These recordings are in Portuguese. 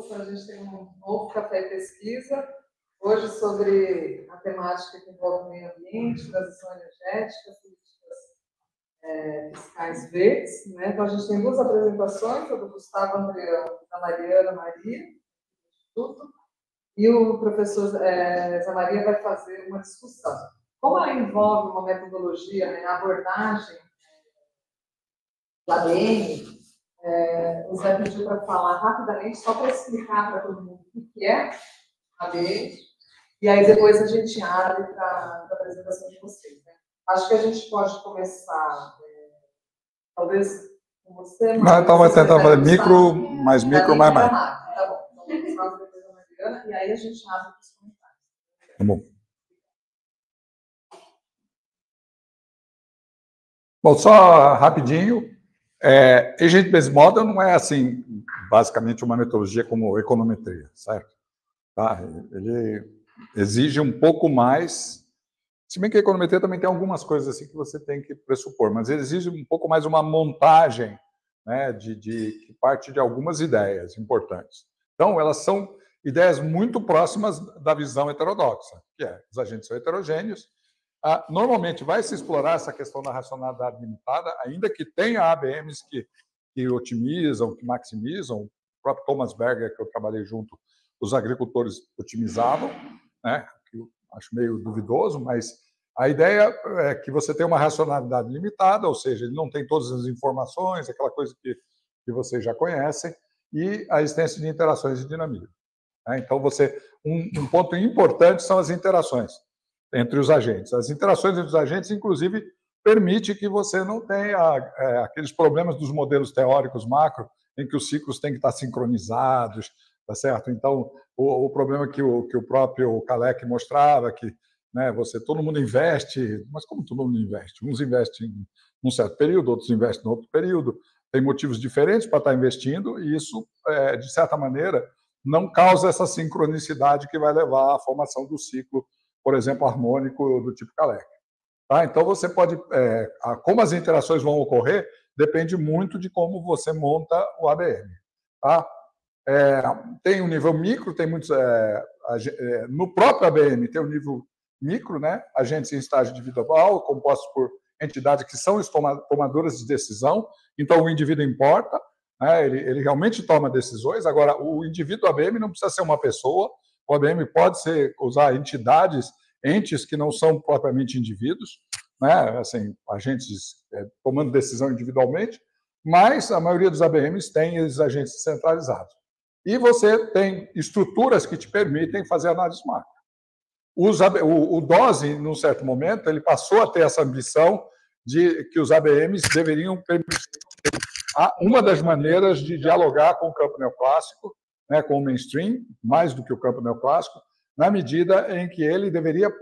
todos. A gente tem um novo Café e Pesquisa, hoje sobre a temática que envolve o meio ambiente, transição energética, políticas fiscais verdes. Né? Então, a gente tem duas apresentações, a do Gustavo Andreão e da Mariana Maria, do Instituto, e o professor Zé Maria vai fazer uma discussão. Como ela envolve uma metodologia, né, a abordagem da ABM, o Zé pediu para falar rapidamente, só para explicar para todo mundo o que é a ABM, e aí depois a gente abre para a apresentação de vocês. Né? Acho que a gente pode começar, talvez com você. Não, então vai tentar fazer micro, mais micro, mais mais. Tá bom, então Gustavo, depois a Mariana, e aí a gente abre para os comentários. Tá bom. Bom, só rapidinho. Agent-Based Model não é, assim, basicamente uma metodologia como econometria, certo? Tá? Ele exige um pouco mais, se bem que a econometria também tem algumas coisas assim que você tem que pressupor, mas ele exige um pouco mais uma montagem, né, que parte de algumas ideias importantes. Então, elas são ideias muito próximas da visão heterodoxa, que é os agentes são heterogêneos. Normalmente vai se explorar essa questão da racionalidade limitada, ainda que tenha ABMs que otimizam, que maximizam. O próprio Thomas Berger, que eu trabalhei junto, os agricultores otimizavam, né? Que eu acho meio duvidoso, mas a ideia é que você tem uma racionalidade limitada, ou seja, ele não tem todas as informações, aquela coisa que vocês já conhecem, e a existência de interações e dinamismo. Então, um ponto importante são as interações entre os agentes. As interações entre os agentes, inclusive, permite que você não tenha aqueles problemas dos modelos teóricos macro, em que os ciclos têm que estar sincronizados, tá certo? Então, o problema que o próprio Kalec mostrava, que, né, todo mundo investe, mas como todo mundo investe? Uns investem em um certo período, outros investem em outro período, tem motivos diferentes para estar investindo, e isso, de certa maneira, não causa essa sincronicidade que vai levar à formação do ciclo, por exemplo, harmônico do tipo Kalec. Tá? Então, você pode... como as interações vão ocorrer, depende muito de como você monta o ABM. Tá? Tem um nível micro, tem muitos... no próprio ABM tem um nível micro, né? Agentes em estágio individual, compostos por entidades que são tomadoras de decisão. Então, o indivíduo importa, né? Ele realmente toma decisões. Agora, o indivíduo ABM não precisa ser uma pessoa. O ABM pode usar entes que não são propriamente indivíduos, né? Assim, agentes tomando decisão individualmente, mas a maioria dos ABMs tem esses agentes centralizados. E você tem estruturas que te permitem fazer análise macro. O DOSE, num certo momento, ele passou a ter essa ambição de que os ABMs deveriam permitir uma das maneiras de dialogar com o campo neoclássico, né, com o mainstream, mais do que o campo neoclássico, na medida em que ele deveria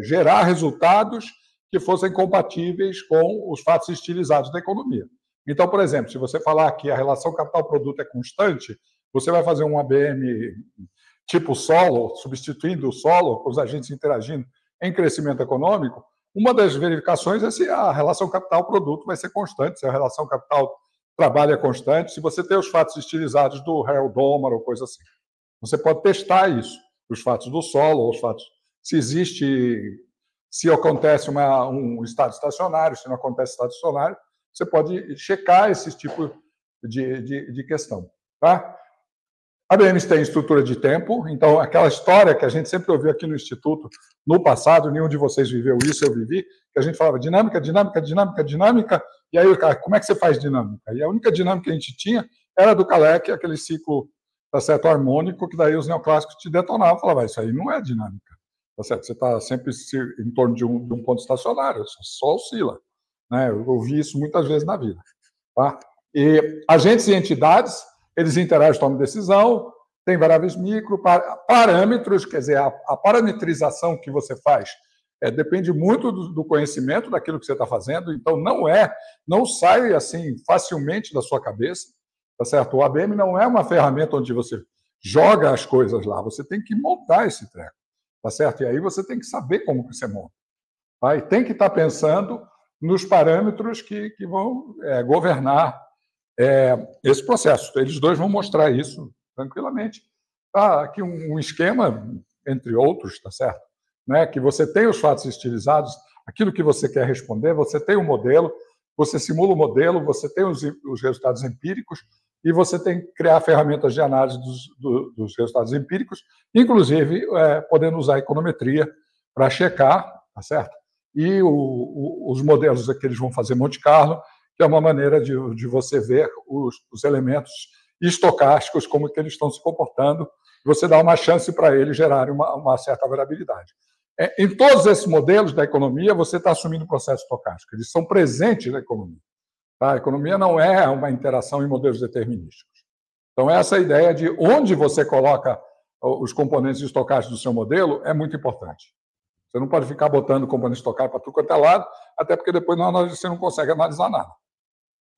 gerar resultados que fossem compatíveis com os fatos estilizados da economia. Então, por exemplo, se você falar que a relação capital-produto é constante, você vai fazer um ABM tipo solo, substituindo o solo, com os agentes interagindo em crescimento econômico. Uma das verificações é se a relação capital-produto vai ser constante, se a relação capital-trabalho é constante, se você tem os fatos estilizados do Harold Domar ou coisa assim. Você pode testar isso, os fatos do solo, os fatos... Se acontece um estado estacionário, se não acontece estado estacionário, você pode checar esse tipo de questão. Tá? ABMs tem estrutura de tempo, então aquela história que a gente sempre ouviu aqui no Instituto, no passado, nenhum de vocês viveu isso, eu vivi, que a gente falava dinâmica, dinâmica, dinâmica, dinâmica, e aí o cara, como é que você faz dinâmica? E a única dinâmica que a gente tinha era do Kalec, aquele ciclo, tá certo, harmônico, que daí os neoclássicos te detonavam, falavam, isso aí não é dinâmica, tá certo? Você está sempre em torno de um ponto estacionário, só oscila, né? Eu ouvi isso muitas vezes na vida. Tá? E agentes e entidades, eles interagem, tomam decisão, tem variáveis micro, parâmetros, quer dizer, a parametrização que você faz depende muito do conhecimento daquilo que você está fazendo, então não sai assim facilmente da sua cabeça, tá certo? O ABM não é uma ferramenta onde você joga as coisas lá, você tem que montar esse treco, tá certo? E aí você tem que saber como que você monta. Tá? E tem que estar pensando nos parâmetros que vão governar esse processo. Eles dois vão mostrar isso tranquilamente. Tá aqui um esquema, entre outros, tá certo? Né? Que você tem os fatos estilizados, aquilo que você quer responder, você tem um modelo, você simula o modelo, você tem os resultados empíricos e você tem que criar ferramentas de análise dos resultados empíricos, inclusive podendo usar a econometria para checar, tá certo? E os modelos que eles vão fazer Monte Carlo, que é uma maneira de você ver os elementos estocásticos, como que eles estão se comportando, você dá uma chance para eles gerarem uma certa variabilidade. Em todos esses modelos da economia, você está assumindo o processo estocástico, eles são presentes na economia. Tá? A economia não é uma interação em modelos determinísticos. Então, essa ideia de onde você coloca os componentes estocásticos do seu modelo é muito importante. Você não pode ficar botando componentes estocásticos para tudo quanto é lado, até porque depois você não consegue analisar nada.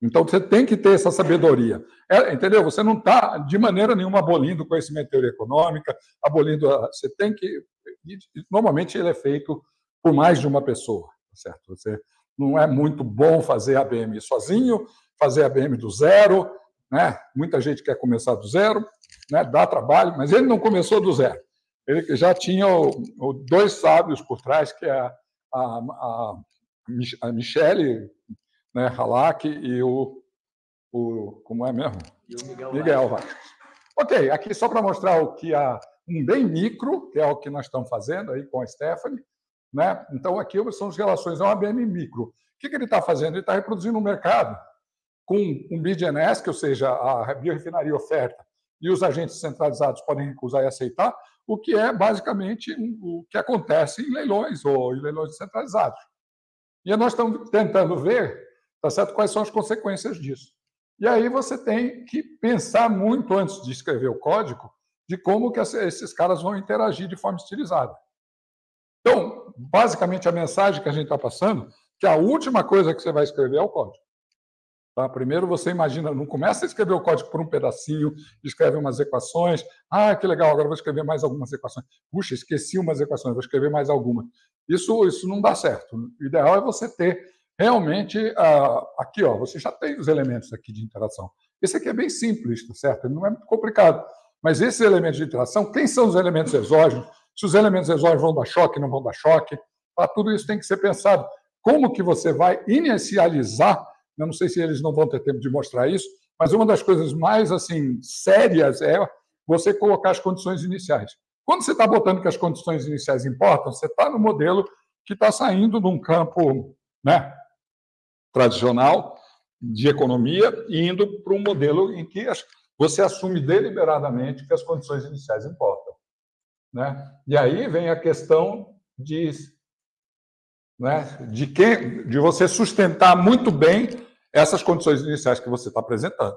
Então, você tem que ter essa sabedoria. Entendeu? Você não está, de maneira nenhuma, abolindo o conhecimento de teoria econômica, abolindo. Você tem que. Normalmente, ele é feito por mais de uma pessoa, certo? Você não é muito bom fazer ABM sozinho, fazer ABM do zero, né? Muita gente quer começar do zero, né? Dá trabalho, mas ele não começou do zero. Ele já tinha dois sábios por trás, que é a Michele, né, Halak e como é mesmo? E o Miguel Vasquez. Ok, aqui só para mostrar o que há um bem micro, que é o que nós estamos fazendo aí com a Stephanie, né? Então, aqui são as relações, é um ABM micro. O que ele está fazendo? Ele está reproduzindo um mercado com um BidNS, que, ou seja, a biorefinaria oferta e os agentes centralizados podem recusar e aceitar, o que é basicamente o que acontece em leilões ou em leilões descentralizados. E nós estamos tentando ver, tá certo, quais são as consequências disso. E aí você tem que pensar muito antes de escrever o código de como que esses caras vão interagir de forma estilizada. Então, basicamente, a mensagem que a gente está passando, que a última coisa que você vai escrever é o código. Tá? Primeiro você imagina, não começa a escrever o código por um pedacinho, escreve umas equações. Ah, que legal, agora vou escrever mais algumas equações. Puxa, esqueci umas equações, vou escrever mais alguma. Isso não dá certo. O ideal é você ter realmente... aqui, ó, você já tem os elementos aqui de interação. Esse aqui é bem simples, tá certo? Ele não é muito complicado. Mas esses elementos de interação, quem são os elementos exógenos? Se os elementos exógenos vão dar choque, não vão dar choque. Tá? Tudo isso tem que ser pensado. Como que você vai inicializar? Eu não sei se eles não vão ter tempo de mostrar isso, mas uma das coisas mais assim sérias é você colocar as condições iniciais. Quando você está botando que as condições iniciais importam, você está no modelo que está saindo de um campo, né, tradicional de economia e indo para um modelo em que você assume deliberadamente que as condições iniciais importam. Né? E aí vem a questão de você sustentar muito bem essas condições iniciais que você está apresentando.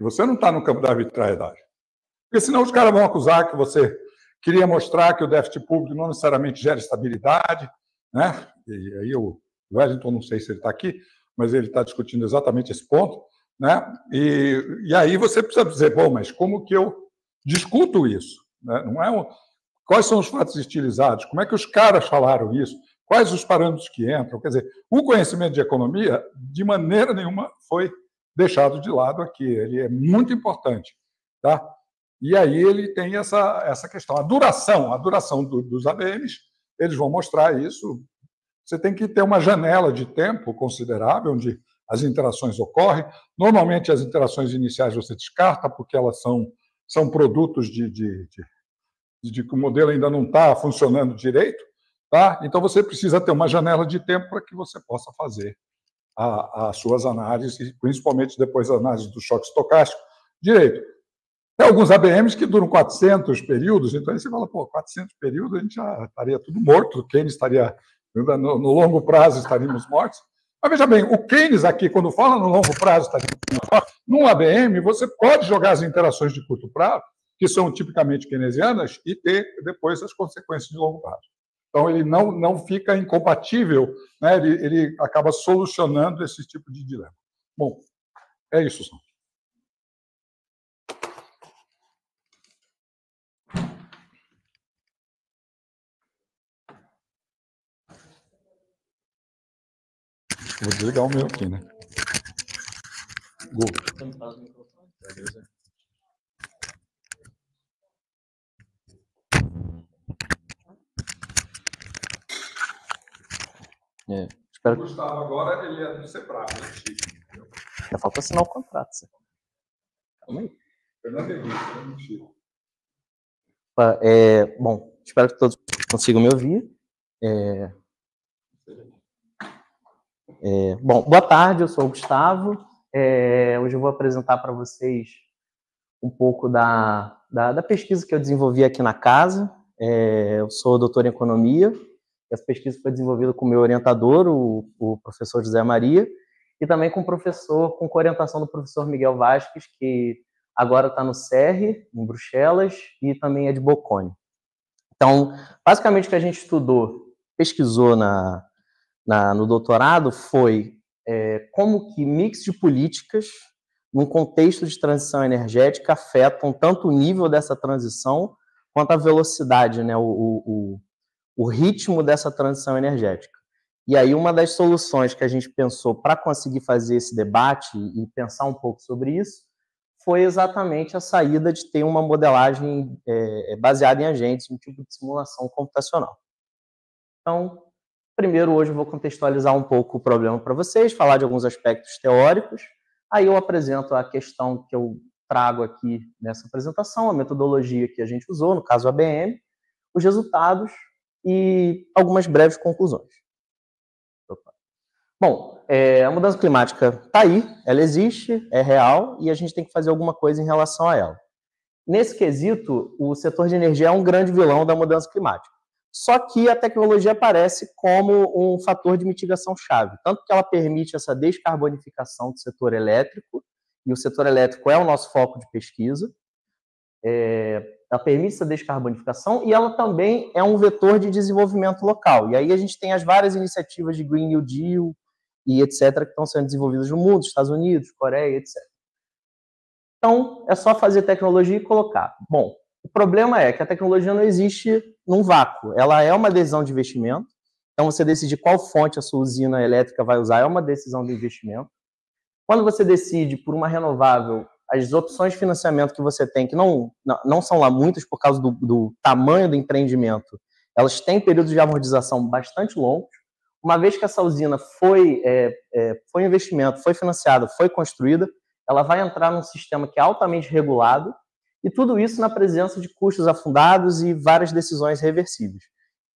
E você não está no campo da arbitrariedade. Porque senão os caras vão acusar que você queria mostrar que o déficit público não necessariamente gera estabilidade, né? E aí o Wellington, não sei se ele está aqui, mas ele está discutindo exatamente esse ponto, né? E aí você precisa dizer, bom, mas como que eu discuto isso? Né? Não é quais são os fatos estilizados? Como é que os caras falaram isso? Quais os parâmetros que entram? Quer dizer, o conhecimento de economia, de maneira nenhuma, foi deixado de lado aqui. Ele é muito importante. Tá? E aí ele tem essa questão. A duração dos ABMs, eles vão mostrar isso. Você tem que ter uma janela de tempo considerável, onde as interações ocorrem. Normalmente, as interações iniciais você descarta, porque elas são produtos de que o modelo ainda não está funcionando direito. Tá? Então, você precisa ter uma janela de tempo para que você possa fazer as suas análises, principalmente depois da análise do choque estocástico, direito. Tem alguns ABMs que duram 400 períodos, então aí você fala, 400 períodos, a gente já estaria tudo morto, o Keynes estaria, no longo prazo, estaríamos mortos. Mas veja bem, o Keynes aqui, quando fala no longo prazo, estaríamos mortos, num ABM, você pode jogar as interações de curto prazo, que são tipicamente keynesianas, e ter depois as consequências de longo prazo. Então, ele não fica incompatível, né? Ele acaba solucionando esse tipo de dilema. Bom, é isso, São. Vou desligar o meu aqui, né? Google. O Gustavo agora, ele é do Sebrae. Já falta assinar o contrato. Calma aí. Bom, espero que todos consigam me ouvir. Bom, boa tarde, eu sou o Gustavo. Hoje eu vou apresentar para vocês um pouco da pesquisa que eu desenvolvi aqui na casa. Eu sou doutor em economia. Essa pesquisa foi desenvolvida com o meu orientador, o professor José Maria, e também com com orientação do professor Miguel Vasques, que agora está no CERN, em Bruxelas, e também é de Bocconi. Então, basicamente o que a gente pesquisou no doutorado foi como que mix de políticas, num contexto de transição energética, afetam tanto o nível dessa transição quanto a velocidade, né, o ritmo dessa transição energética. E aí uma das soluções que a gente pensou para conseguir fazer esse debate e pensar um pouco sobre isso foi exatamente a saída de ter uma modelagem baseada em agentes, um tipo de simulação computacional. Então, primeiro, hoje eu vou contextualizar um pouco o problema para vocês, falar de alguns aspectos teóricos, aí eu apresento a questão que eu trago aqui nessa apresentação, a metodologia que a gente usou, no caso a ABM, os resultados e algumas breves conclusões. Bom, a mudança climática está aí, ela existe, é real, e a gente tem que fazer alguma coisa em relação a ela. Nesse quesito, o setor de energia é um grande vilão da mudança climática. Só que a tecnologia aparece como um fator de mitigação chave, tanto que ela permite essa descarbonificação do setor elétrico, e o setor elétrico é o nosso foco de pesquisa. Ela permite essa descarbonificação e ela também é um vetor de desenvolvimento local. E aí a gente tem as várias iniciativas de Green New Deal e etc. que estão sendo desenvolvidas no mundo, Estados Unidos, Coreia, etc. Então, é só fazer tecnologia e colocar. Bom, o problema é que a tecnologia não existe num vácuo. Ela é uma decisão de investimento. Então, você decidir qual fonte a sua usina elétrica vai usar é uma decisão de investimento. Quando você decide por uma renovável, as opções de financiamento que você tem, que não são lá muitas por causa do tamanho do empreendimento, elas têm períodos de amortização bastante longos. Uma vez que essa usina foi investimento, foi financiada, foi construída, ela vai entrar num sistema que é altamente regulado, e tudo isso na presença de custos afundados e várias decisões reversíveis.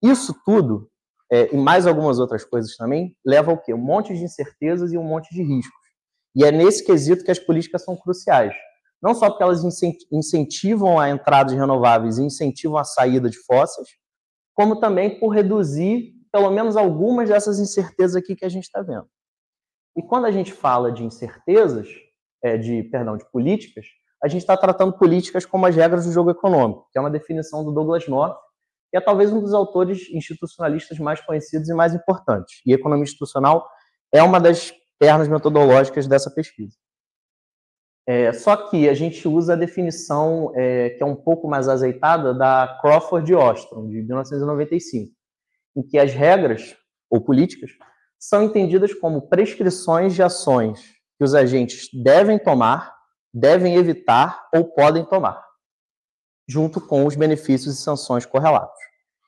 Isso tudo, e mais algumas outras coisas também, leva ao quê? Um monte de incertezas e um monte de riscos. E é nesse quesito que as políticas são cruciais. Não só porque elas incentivam a entrada de renováveis e incentivam a saída de fósseis, como também por reduzir pelo menos algumas dessas incertezas aqui que a gente está vendo. E quando a gente fala de incertezas, de políticas, a gente está tratando políticas como as regras do jogo econômico, que é uma definição do Douglas North, que é talvez um dos autores institucionalistas mais conhecidos e mais importantes. E economia institucional é uma das pernas metodológicas dessa pesquisa. Só que a gente usa a definição que é um pouco mais azeitada da Crawford e Ostrom, de 1995, em que as regras, ou políticas, são entendidas como prescrições de ações que os agentes devem tomar, devem evitar ou podem tomar, junto com os benefícios e sanções correlatos.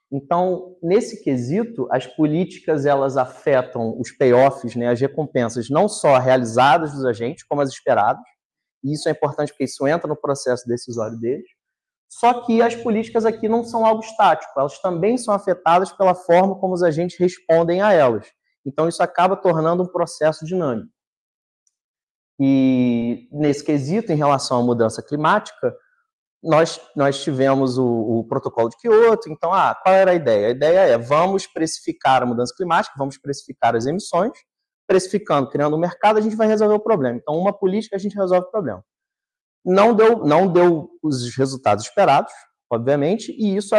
Então, nesse quesito, as políticas elas afetam os payoffs, né, as recompensas, não só realizadas dos agentes, como as esperadas, e isso é importante porque isso entra no processo decisório deles, só que as políticas aqui não são algo estático, elas também são afetadas pela forma como os agentes respondem a elas. Então, isso acaba tornando um processo dinâmico. E, nesse quesito, em relação à mudança climática, nós tivemos o protocolo de Kyoto. Então, qual era a ideia? A ideia é, vamos precificar a mudança climática, vamos precificar as emissões, precificando, criando um mercado, a gente vai resolver o problema. Então, uma política, a gente resolve o problema. Não deu os resultados esperados, obviamente, e isso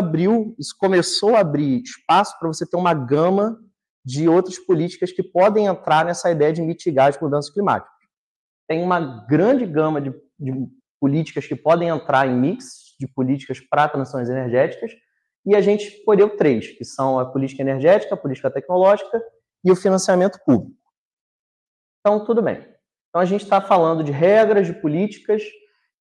começou a abrir espaço para você ter uma gama de outras políticas que podem entrar nessa ideia de mitigar as mudanças climáticas. Tem uma grande gama de políticas que podem entrar em mix de políticas para transições energéticas, e a gente escolheu 3, que são a política energética, a política tecnológica e o financiamento público. Então, tudo bem. Então, a gente está falando de regras, de políticas,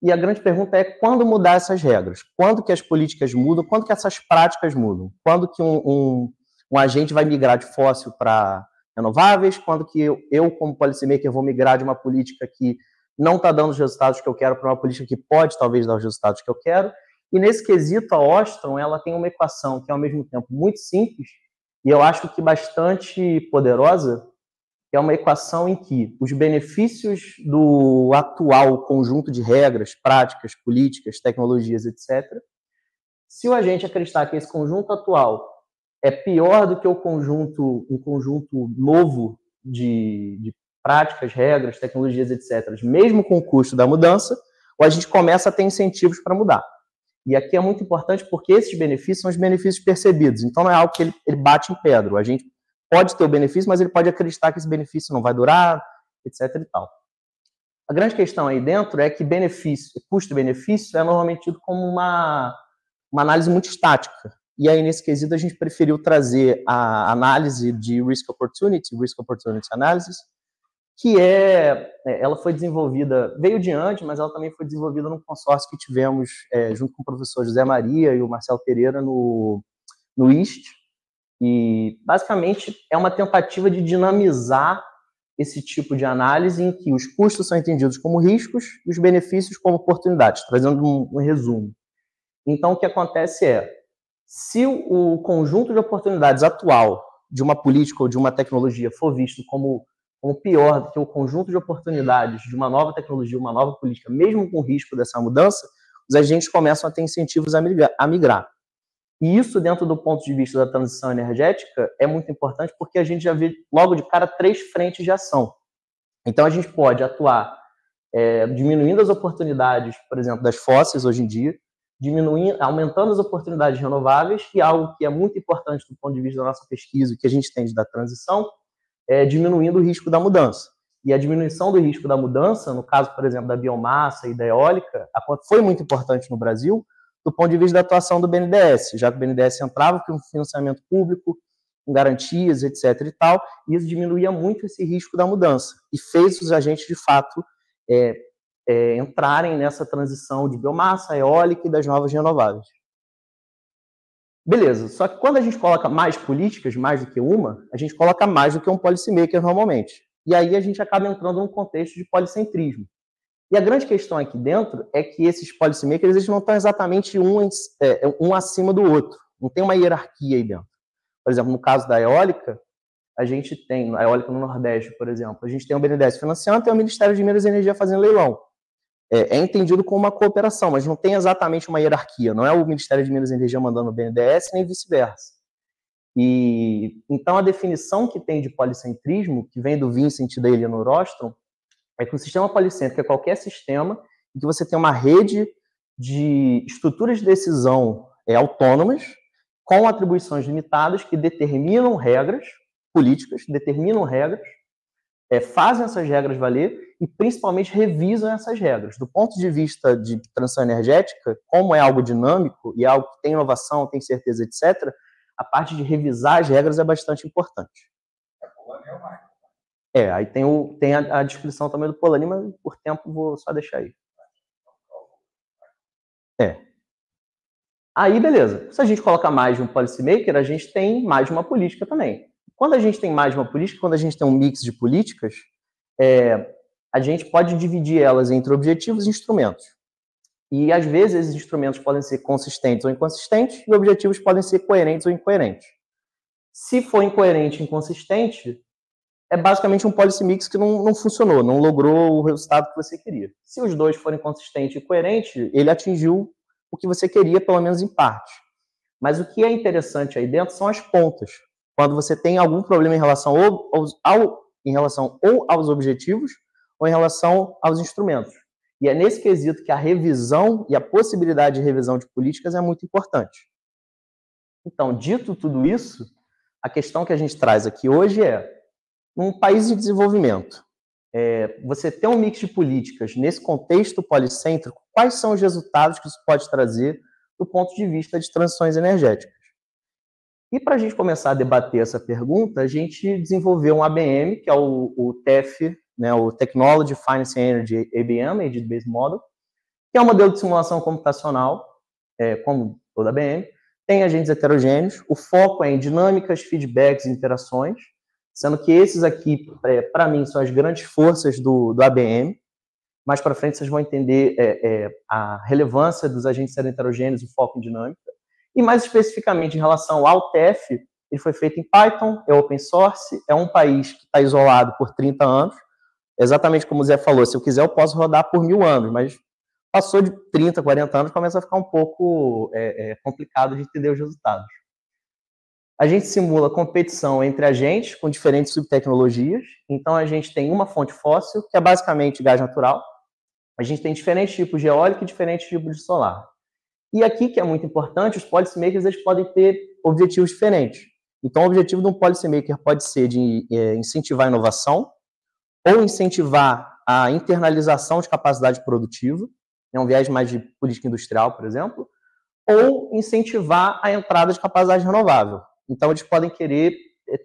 e a grande pergunta é quando mudar essas regras? Quando que as políticas mudam? Quando que essas práticas mudam? Quando que um um agente vai migrar de fóssil para renováveis, quando que eu, como policymaker, vou migrar de uma política que não está dando os resultados que eu quero para uma política que pode, talvez, dar os resultados que eu quero. E, nesse quesito, a Ostrom ela tem uma equação que é, ao mesmo tempo, muito simples e eu acho que bastante poderosa, que é uma equação em que os benefícios do atual conjunto de regras, práticas, políticas, tecnologias, etc., se o agente acreditar que esse conjunto atual é pior do que um conjunto novo de práticas, regras, tecnologias, etc., mesmo com o custo da mudança, o agente começa a ter incentivos para mudar. E aqui é muito importante porque esses benefícios são os benefícios percebidos. Então, não é algo que ele bate em pedra. O agente pode ter o benefício, mas ele pode acreditar que esse benefício não vai durar, etc. e tal. A grande questão aí dentro é que custo-benefício é normalmente tido como uma análise muito estática. E aí, nesse quesito, a gente preferiu trazer a análise de Risk Opportunity Analysis, que ela foi desenvolvida, veio de antes, mas ela também foi desenvolvida num consórcio que tivemos junto com o professor José Maria e o Marcelo Pereira no IST. E, basicamente, é uma tentativa de dinamizar esse tipo de análise em que os custos são entendidos como riscos e os benefícios como oportunidades, trazendo um resumo. Então, o que acontece se o conjunto de oportunidades atual de uma política ou de uma tecnologia for visto como pior do que o conjunto de oportunidades de uma nova tecnologia, uma nova política, mesmo com o risco dessa mudança, os agentes começam a ter incentivos a migrar. E isso, dentro do ponto de vista da transição energética, é muito importante porque a gente já vê logo de cara 3 frentes de ação. Então, a gente pode atuar diminuindo as oportunidades, por exemplo, das fósseis hoje em dia, aumentando as oportunidades renováveis, que é algo que é muito importante do ponto de vista da nossa pesquisa, que a gente tem da transição, diminuindo o risco da mudança. E a diminuição do risco da mudança, no caso, por exemplo, da biomassa e da eólica, foi muito importante no Brasil, do ponto de vista da atuação do BNDES, já que o BNDES entrava com financiamento público, com garantias, etc. e tal, e isso diminuía muito esse risco da mudança, e fez os agentes, de fato, entrarem nessa transição de biomassa, eólica e das novas renováveis. Beleza, só que quando a gente coloca mais políticas, mais do que uma, a gente coloca mais do que um policymaker normalmente. E aí a gente acaba entrando num contexto de policentrismo. E a grande questão aqui dentro é que esses policymakers eles não estão exatamente um acima do outro. Não tem uma hierarquia aí dentro. Por exemplo, no caso da eólica, a gente tem, a eólica no Nordeste, por exemplo, a gente tem o BNDES financiando e o Ministério de Minas e Energia fazendo leilão. É entendido como uma cooperação, mas não tem exatamente uma hierarquia. Não é o Ministério de Minas e Energia mandando o BNDES, nem vice-versa. E então a definição que tem de policentrismo, que vem do Vincent e da Eleanor Ostrom, é que o sistema policêntrico é qualquer sistema em que você tem uma rede de estruturas de decisão autônomas, com atribuições limitadas, que determinam regras políticas, fazem essas regras valer e, principalmente, revisam essas regras. Do ponto de vista de transição energética, como é algo dinâmico e é algo que tem inovação, tem certeza, etc., a parte de revisar as regras é bastante importante. Aí tem a descrição também do Polanyi, mas por tempo vou só deixar aí. Aí, beleza. Se a gente coloca mais de um policymaker, a gente tem mais de uma política também. Quando a gente tem mais de uma política, quando a gente tem um mix de políticas, a gente pode dividir elas entre objetivos e instrumentos. E, às vezes, esses instrumentos podem ser consistentes ou inconsistentes, e objetivos podem ser coerentes ou incoerentes. Se for incoerente e inconsistente, é basicamente um policy mix que não funcionou, não logrou o resultado que você queria. Se os dois forem consistente e coerente, ele atingiu o que você queria, pelo menos em parte. Mas o que é interessante aí dentro são as pontas. Quando você tem algum problema em relação ou aos objetivos ou em relação aos instrumentos. E é nesse quesito que a revisão e a possibilidade de revisão de políticas é muito importante. Então, dito tudo isso, a questão que a gente traz aqui hoje num país em desenvolvimento, você ter um mix de políticas nesse contexto policêntrico, quais são os resultados que isso pode trazer do ponto de vista de transições energéticas? E para a gente começar a debater essa pergunta, a gente desenvolveu um ABM, que é o TEF, né, o Technology, Finance and Energy ABM, Agent Based Model, que é um modelo de simulação computacional, como toda ABM, tem agentes heterogêneos, o foco é em dinâmicas, feedbacks e interações, sendo que esses aqui, para mim, são as grandes forças do ABM. Mais para frente vocês vão entender a relevância dos agentes serem heterogêneos, o foco em dinâmica. E mais especificamente em relação ao TF, ele foi feito em Python, é open source, é um país que está isolado por 30 anos. Exatamente como o Zé falou, se eu quiser eu posso rodar por 1000 anos, mas passou de 30, 40 anos, começa a ficar um pouco complicado de entender os resultados. A gente simula competição entre agentes com diferentes subtecnologias. Então, a gente tem uma fonte fóssil, que é basicamente gás natural. A gente tem diferentes tipos de eólica e diferentes tipos de solar. E aqui, que é muito importante, os policymakers eles podem ter objetivos diferentes. Então, o objetivo de um policymaker pode ser de incentivar a inovação ou incentivar a internalização de capacidade produtiva, é um viés mais de política industrial, por exemplo, ou incentivar a entrada de capacidade renovável. Então, eles podem querer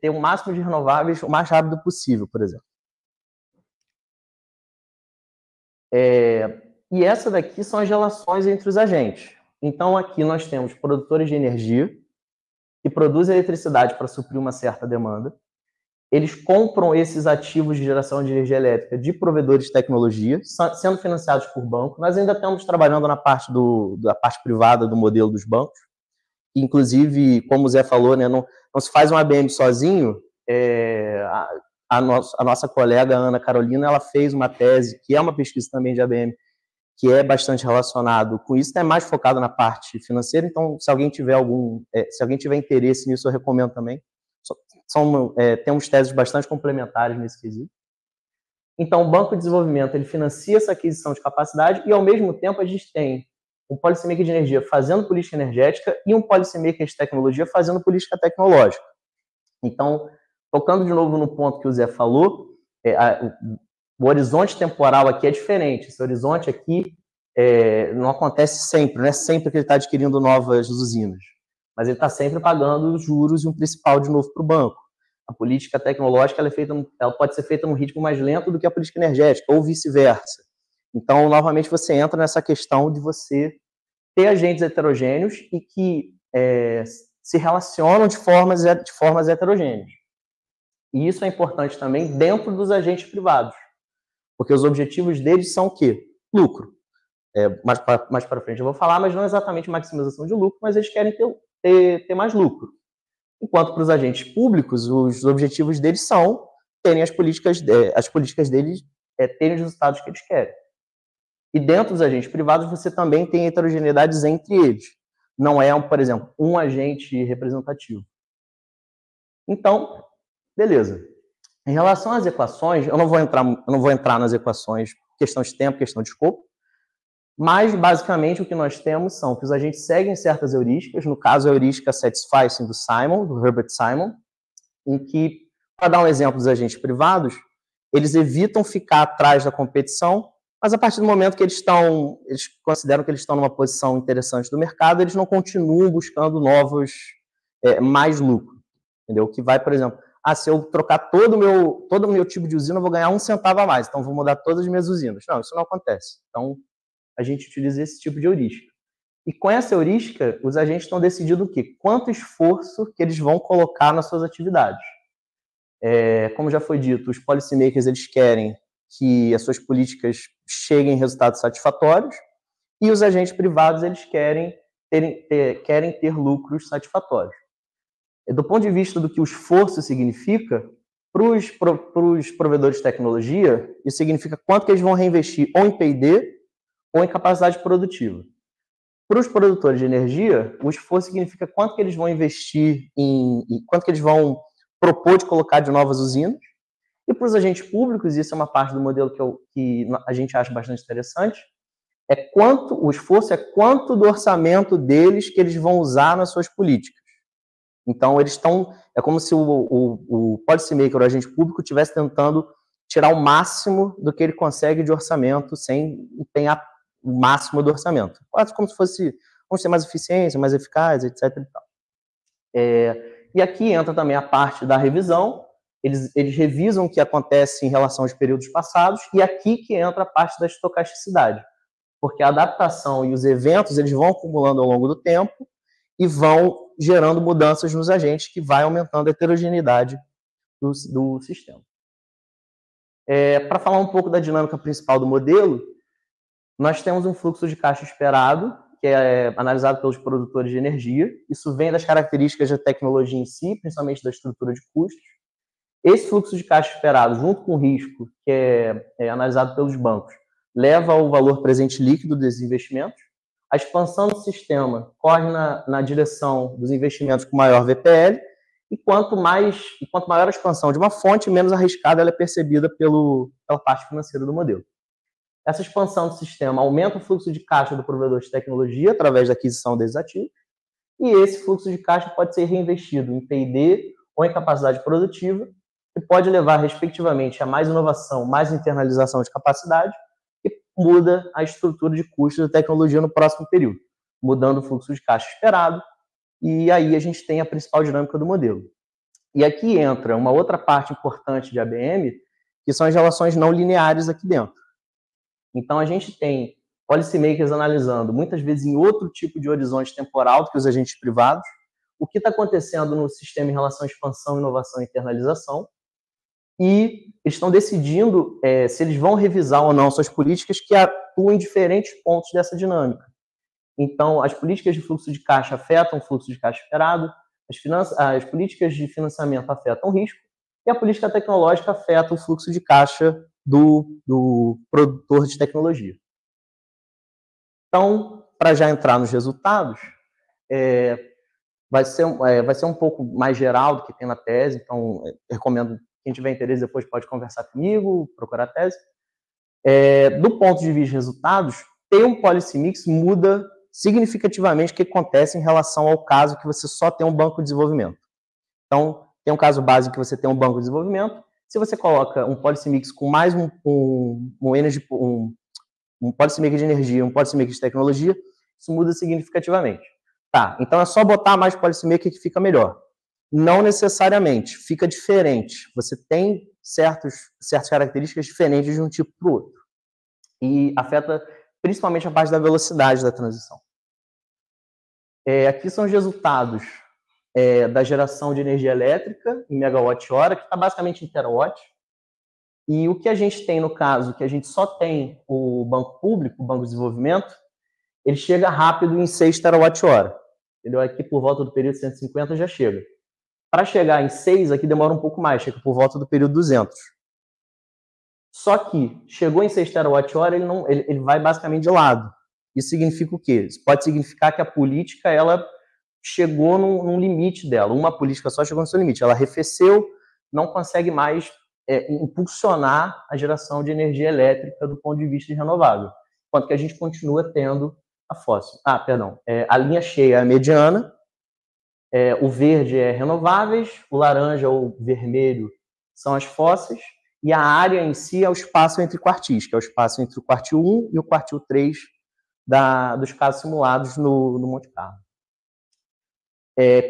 ter o máximo de renováveis o mais rápido possível, por exemplo. E essa daqui são as relações entre os agentes. Então, aqui nós temos produtores de energia que produzem eletricidade para suprir uma certa demanda. Eles compram esses ativos de geração de energia elétrica de provedores de tecnologia, sendo financiados por banco. Nós ainda estamos trabalhando na parte da parte privada do modelo dos bancos. Inclusive, como o Zé falou, né, não se faz um ABM sozinho. A nossa colega Ana Carolina, ela fez uma tese, que é uma pesquisa também de ABM, que é bastante relacionado com isso, é mais focado na parte financeira. Então, se alguém tiver interesse nisso, eu recomendo também. Temos teses bastante complementares nesse quesito. Então, o Banco de Desenvolvimento ele financia essa aquisição de capacidade e, ao mesmo tempo, a gente tem um policymaker de energia fazendo política energética e um policymaker de tecnologia fazendo política tecnológica. Então, tocando de novo no ponto que o Zé falou, o horizonte temporal aqui é diferente. Esse horizonte aqui não acontece sempre, não é sempre que ele está adquirindo novas usinas, mas ele está sempre pagando os juros e um principal de novo para o banco. A política tecnológica ela pode ser feita num ritmo mais lento do que a política energética, ou vice-versa. Então, novamente, você entra nessa questão de você ter agentes heterogêneos e que se relacionam de formas heterogêneas. E isso é importante também dentro dos agentes privados, porque os objetivos deles são o quê? Lucro. Mais para frente eu vou falar, mas não exatamente maximização de lucro, mas eles querem ter mais lucro. Enquanto para os agentes públicos, os objetivos deles são terem as políticas deles, terem os resultados que eles querem. E dentro dos agentes privados, você também tem heterogeneidades entre eles. Não é, por exemplo, um agente representativo. Então, beleza. Em relação às equações, eu não vou entrar nas equações, questão de tempo, questão de escopo, mas, basicamente, o que nós temos são que os agentes seguem certas heurísticas, no caso, a heurística Satisficing do Herbert Simon, em que, para dar um exemplo dos agentes privados, eles evitam ficar atrás da competição, mas a partir do momento que eles consideram que eles estão numa posição interessante do mercado, eles não continuam buscando mais lucro, entendeu? Que vai, por exemplo, se eu trocar todo o meu tipo de usina, eu vou ganhar 1 centavo a mais, então vou mudar todas as minhas usinas. Não, isso não acontece. Então, a gente utiliza esse tipo de heurística. E com essa heurística, os agentes estão decidindo o quê? Quanto esforço que eles vão colocar nas suas atividades. Como já foi dito, os policymakers eles querem que as suas políticas cheguem a resultados satisfatórios e os agentes privados eles querem ter lucros satisfatórios. Do ponto de vista do que o esforço significa, para os provedores de tecnologia, isso significa quanto que eles vão reinvestir ou em P&D ou em capacidade produtiva. Para os produtores de energia, o esforço significa quanto que eles vão investir quanto que eles vão propor de colocar de novas usinas. E para os agentes públicos, isso é uma parte do modelo que a gente acha bastante interessante, o esforço é quanto do orçamento deles que eles vão usar nas suas políticas. Então, é como se o policymaker, o agente público, estivesse tentando tirar o máximo do que ele consegue de orçamento sem empenhar o máximo do orçamento. Quase como se vamos ter mais eficiência, mais eficaz, etc. E tal. E aqui entra também a parte da revisão. Eles revisam o que acontece em relação aos períodos passados, e aqui que entra a parte da estocasticidade, porque a adaptação e os eventos eles vão acumulando ao longo do tempo, e vão gerando mudanças nos agentes que vai aumentando a heterogeneidade do sistema. Para falar um pouco da dinâmica principal do modelo, nós temos um fluxo de caixa esperado, que é analisado pelos produtores de energia. Isso vem das características da tecnologia em si, principalmente da estrutura de custos. Esse fluxo de caixa esperado, junto com o risco, que é analisado pelos bancos, leva ao valor presente líquido desses investimentos. A expansão do sistema corre na direção dos investimentos com maior VPL, e quanto maior a expansão de uma fonte, menos arriscada ela é percebida pela parte financeira do modelo. Essa expansão do sistema aumenta o fluxo de caixa do provedor de tecnologia através da aquisição desses ativos, e esse fluxo de caixa pode ser reinvestido em P&D ou em capacidade produtiva, que pode levar, respectivamente, a mais inovação, mais internalização de capacidade, e muda a estrutura de custos da tecnologia no próximo período, mudando o fluxo de caixa esperado, e aí a gente tem a principal dinâmica do modelo. E aqui entra uma outra parte importante de ABM, que são as relações não lineares aqui dentro. Então, a gente tem policymakers analisando, muitas vezes em outro tipo de horizonte temporal do que os agentes privados, o que está acontecendo no sistema em relação à expansão, inovação e internalização, e eles estão decidindo se eles vão revisar ou não suas políticas que atuam em diferentes pontos dessa dinâmica. Então, as políticas de fluxo de caixa afetam o fluxo de caixa esperado, as políticas de financiamento afetam o risco, e a política tecnológica afeta o fluxo de caixa do produtor de tecnologia. Então, para já entrar nos resultados, vai ser um pouco mais geral do que tem na tese, então recomendo, quem tiver interesse depois pode conversar comigo, procurar a tese. Do ponto de vista de resultados, ter um policy mix muda significativamente o que acontece em relação ao caso que você só tem um banco de desenvolvimento. Então, tem um caso básico que você tem um banco de desenvolvimento. Se você coloca um policy mix com mais um policy maker de energia, um policy maker de tecnologia, isso muda significativamente. Tá, então é só botar mais policy maker que fica melhor. Não necessariamente, fica diferente. Você tem certas características diferentes de um tipo para o outro. E afeta principalmente a parte da velocidade da transição. Aqui são os resultados da geração de energia elétrica em megawatt-hora, que está basicamente em terawatt. E o que a gente tem no caso, que a gente só tem o banco público, o banco de desenvolvimento, ele chega rápido em 6 terawatt-hora. Entendeu? Aqui por volta do período 150 já chega. Para chegar em 6, aqui demora um pouco mais, chega por volta do período 200. Só que chegou em 6 terawatt-hora, ele vai basicamente de lado. Isso significa o quê? Isso pode significar que a política ela chegou num limite dela. Uma política só chegou no seu limite. Ela arrefeceu, não consegue mais impulsionar a geração de energia elétrica do ponto de vista de renovável. Enquanto que a gente continua tendo a fóssil. A linha cheia é a mediana, o verde é renováveis, o laranja ou vermelho são as fósseis, e a área em si é o espaço entre quartis, que é o espaço entre o quartil 1 e o quartil 3 dos casos simulados no Monte Carlo.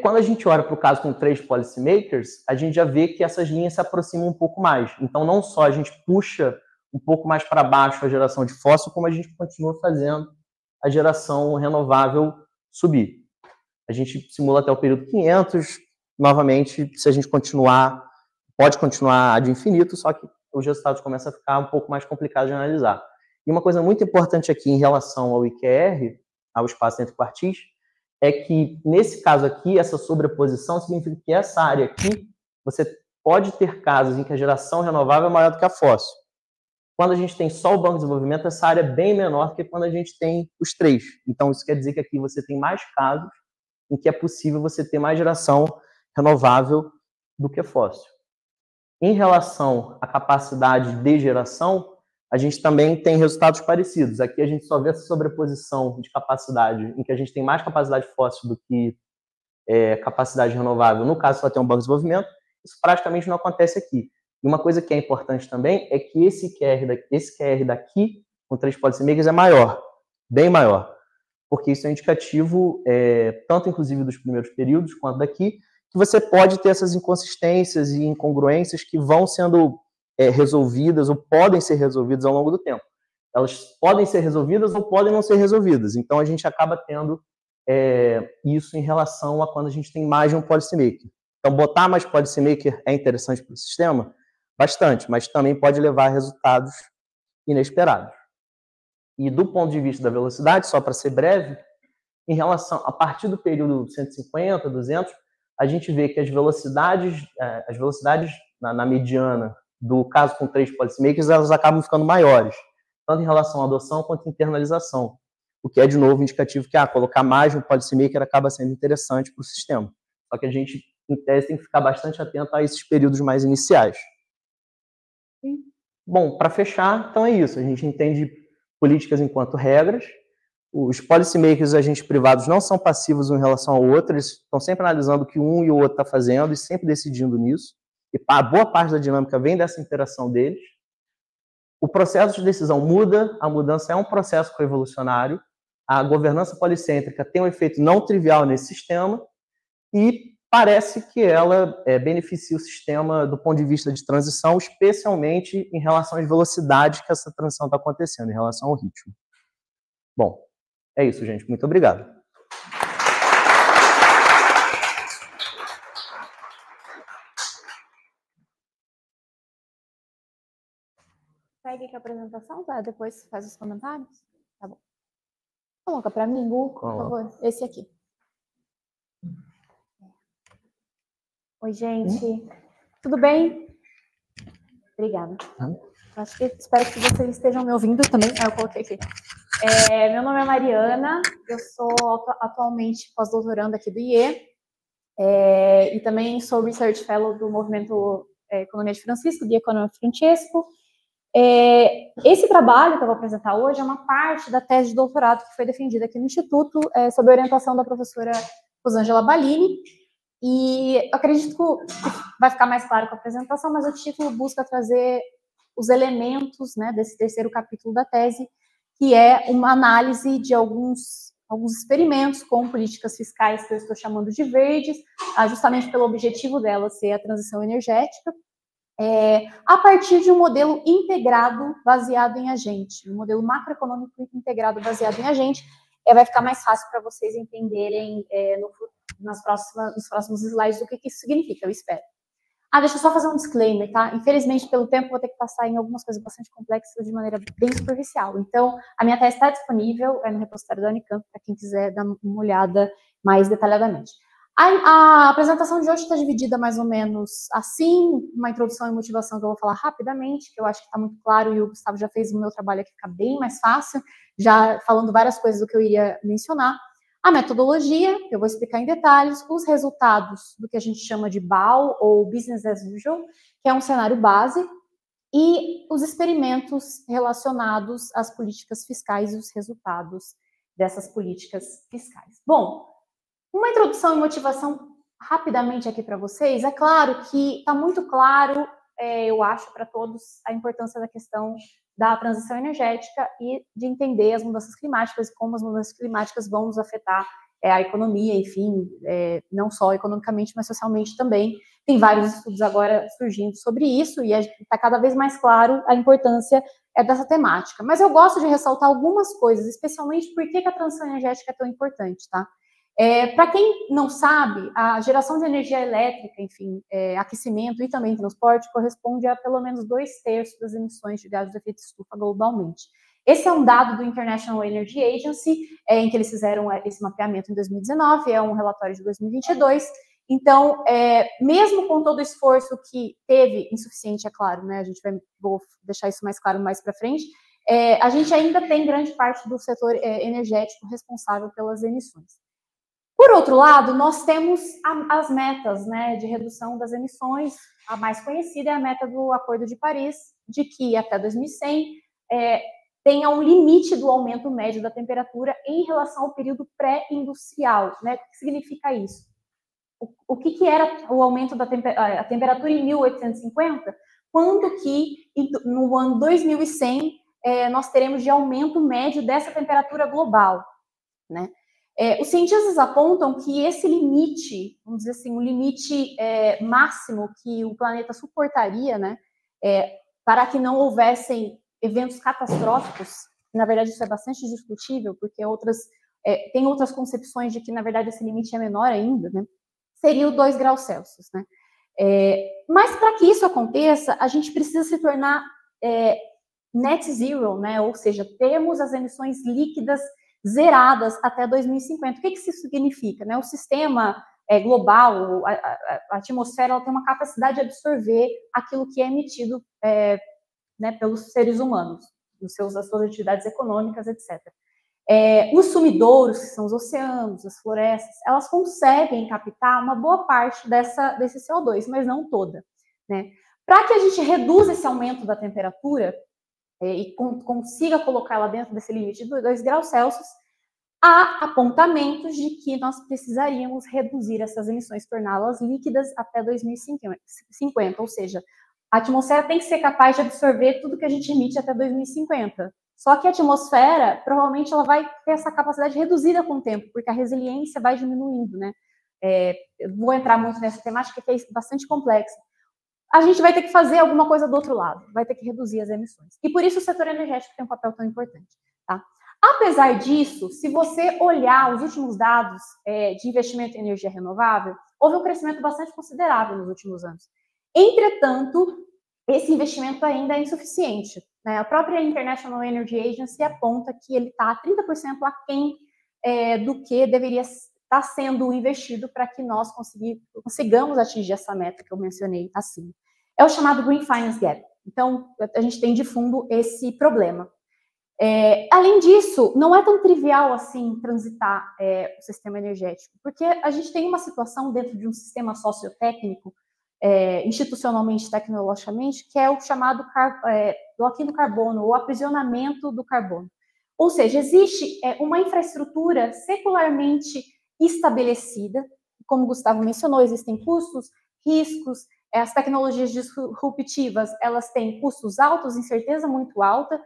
Quando a gente olha para o caso com 3 policymakers, a gente já vê que essas linhas se aproximam um pouco mais. Então, não só a gente puxa um pouco mais para baixo a geração de fóssil, como a gente continua fazendo a geração renovável subir. A gente simula até o período 500, novamente, se a gente continuar, pode continuar ad infinito, só que os resultados começam a ficar um pouco mais complicados de analisar. E uma coisa muito importante aqui em relação ao IQR, ao espaço entre quartis, é que, nesse caso aqui, essa sobreposição significa que essa área aqui, você pode ter casos em que a geração renovável é maior do que a fóssil. Quando a gente tem só o banco de desenvolvimento, essa área é bem menor do que quando a gente tem os 3. Então, isso quer dizer que aqui você tem mais casos em que é possível você ter mais geração renovável do que fóssil. Em relação à capacidade de geração, a gente também tem resultados parecidos. Aqui a gente só vê essa sobreposição de capacidade, em que a gente tem mais capacidade fóssil do que capacidade renovável. No caso, só tem um banco de desenvolvimento. Isso praticamente não acontece aqui. E uma coisa que é importante também é que esse QR daqui, com 3 policymakers, é maior, bem maior. Porque isso é indicativo, tanto inclusive dos primeiros períodos, quanto daqui, que você pode ter essas inconsistências e incongruências que vão sendo resolvidas ou podem ser resolvidas ao longo do tempo. Elas podem ser resolvidas ou podem não ser resolvidas. Então, a gente acaba tendo isso em relação a quando a gente tem mais de um policymaker. Então, botar mais policymaker é interessante para o sistema? Bastante, mas também pode levar a resultados inesperados. E do ponto de vista da velocidade, só para ser breve, em relação a partir do período 150, 200, a gente vê que as velocidades na mediana do caso com 3 policymakers, elas acabam ficando maiores, tanto em relação à adoção quanto à internalização, o que é, de novo, indicativo que colocar mais de um policymaker acaba sendo interessante para o sistema. Só que a gente, em tese, tem que ficar bastante atento a esses períodos mais iniciais. Bom, para fechar, então é isso. A gente entende políticas enquanto regras. Os policymakers, agentes privados, não são passivos em relação ao outro, eles estão sempre analisando o que um e o outro está fazendo e sempre decidindo nisso. E a boa parte da dinâmica vem dessa interação deles. O processo de decisão muda, a mudança é um processo coevolucionário, a governança policêntrica tem um efeito não trivial nesse sistema e parece que ela beneficia o sistema do ponto de vista de transição, especialmente em relação às velocidades que essa transição está acontecendo, em relação ao ritmo. Bom, é isso, gente. Muito obrigado. Segue aqui a apresentação, tá? Depois faz os comentários. Tá bom. Coloca para mim, Gu, por favor. Esse aqui. Oi, gente. Tudo bem? Obrigada. Acho que espero que vocês estejam me ouvindo também. Eu coloquei aqui. Meu nome é Mariana, eu sou atualmente pós-doutoranda aqui do IE e também sou Research Fellow do Movimento Economia de Francisco, de Economia Francesco. Esse trabalho que eu vou apresentar hoje é uma parte da tese de doutorado que foi defendida aqui no Instituto sob a orientação da professora Rosângela Ballini, e eu acredito que vai ficar mais claro com a apresentação, mas o título busca trazer os elementos, né, desse terceiro capítulo da tese, que é uma análise de alguns experimentos com políticas fiscais que eu estou chamando de verdes, justamente pelo objetivo dela ser a transição energética, a partir de um modelo integrado baseado em agente, um modelo macroeconômico integrado baseado em agente. Vai ficar mais fácil para vocês entenderem nos próximos slides o que isso significa, eu espero. Deixa eu só fazer um disclaimer, tá? Infelizmente, pelo tempo, vou ter que passar em algumas coisas bastante complexas de maneira bem superficial. Então, a minha tese está disponível no repositório da Unicamp, para quem quiser dar uma olhada mais detalhadamente. A apresentação de hoje está dividida mais ou menos assim, uma introdução e motivação que eu vou falar rapidamente, que eu acho que está muito claro, e o Gustavo já fez o meu trabalho aqui ficar bem mais fácil, já falando várias coisas do que eu iria mencionar. A metodologia, que eu vou explicar em detalhes, os resultados do que a gente chama de BAU, ou Business as Usual, que é um cenário base, e os experimentos relacionados às políticas fiscais e os resultados dessas políticas fiscais. Bom, uma introdução e motivação rapidamente aqui para vocês. É claro que está muito claro, eu acho, para todos, a importância da questão da transição energética e de entender as mudanças climáticas e como as mudanças climáticas vão nos afetar a economia, enfim, não só economicamente, mas socialmente também. Tem vários estudos agora surgindo sobre isso e está cada vez mais claro a importância dessa temática. Mas eu gosto de ressaltar algumas coisas, especialmente por que a transição energética é tão importante, tá? Para quem não sabe, a geração de energia elétrica, enfim, aquecimento e também transporte corresponde a pelo menos 2/3 das emissões de gases de efeito estufa globalmente. Esse é um dado do International Energy Agency, em que eles fizeram esse mapeamento em 2019, é um relatório de 2022. Então, mesmo com todo o esforço que teve, insuficiente, é claro, né? Vou deixar isso mais claro mais para frente, a gente ainda tem grande parte do setor energético responsável pelas emissões. Por outro lado, nós temos as metas, né, de redução das emissões. A mais conhecida é a meta do Acordo de Paris, de que até 2100 tenha um limite do aumento médio da temperatura em relação ao período pré-industrial, né? O que significa isso? O que era o aumento da temperatura em 1850? Quando que, no ano 2100, nós teremos de aumento médio dessa temperatura global, né? Os cientistas apontam que esse limite, vamos dizer assim, o limite máximo que o planeta suportaria, né, para que não houvessem eventos catastróficos, na verdade isso é bastante discutível, porque outras tem outras concepções de que, na verdade, esse limite é menor ainda, né? Seria o 2 graus Celsius, né? Mas para que isso aconteça, a gente precisa se tornar net zero, né? Ou seja, termos as emissões líquidas zeradas até 2050. O que isso significa, né? O sistema global, a atmosfera, ela tem uma capacidade de absorver aquilo que é emitido né, pelos seres humanos, nas suas atividades econômicas, etc. Os sumidouros, que são os oceanos, as florestas, elas conseguem captar uma boa parte desse CO2, mas não toda, né? Para que a gente reduza esse aumento da temperatura e consiga colocá-la dentro desse limite de 2 graus Celsius, há apontamentos de que nós precisaríamos reduzir essas emissões, torná-las líquidas até 2050, ou seja, a atmosfera tem que ser capaz de absorver tudo que a gente emite até 2050. Só que a atmosfera, provavelmente, ela vai ter essa capacidade reduzida com o tempo, porque a resiliência vai diminuindo, né? Eu vou entrar muito nessa temática, que é bastante complexa. A gente vai ter que fazer alguma coisa do outro lado, vai ter que reduzir as emissões. E por isso o setor energético tem um papel tão importante, tá? Apesar disso, se você olhar os últimos dados de investimento em energia renovável, houve um crescimento bastante considerável nos últimos anos. Entretanto, esse investimento ainda é insuficiente, né? A própria International Energy Agency aponta que ele está 30% aquém do que deveria estar sendo investido para que nós consigamos atingir essa meta que eu mencionei acima. É o chamado Green Finance Gap. Então, a gente tem de fundo esse problema. Além disso, não é tão trivial assim transitar o sistema energético, porque a gente tem uma situação dentro de um sistema sociotécnico, institucionalmente, tecnologicamente, que é o chamado bloqueio do carbono, ou aprisionamento do carbono. Ou seja, existe uma infraestrutura secularmente estabelecida, como o Gustavo mencionou, existem custos, riscos, as tecnologias disruptivas, elas têm custos altos, incerteza muito alta,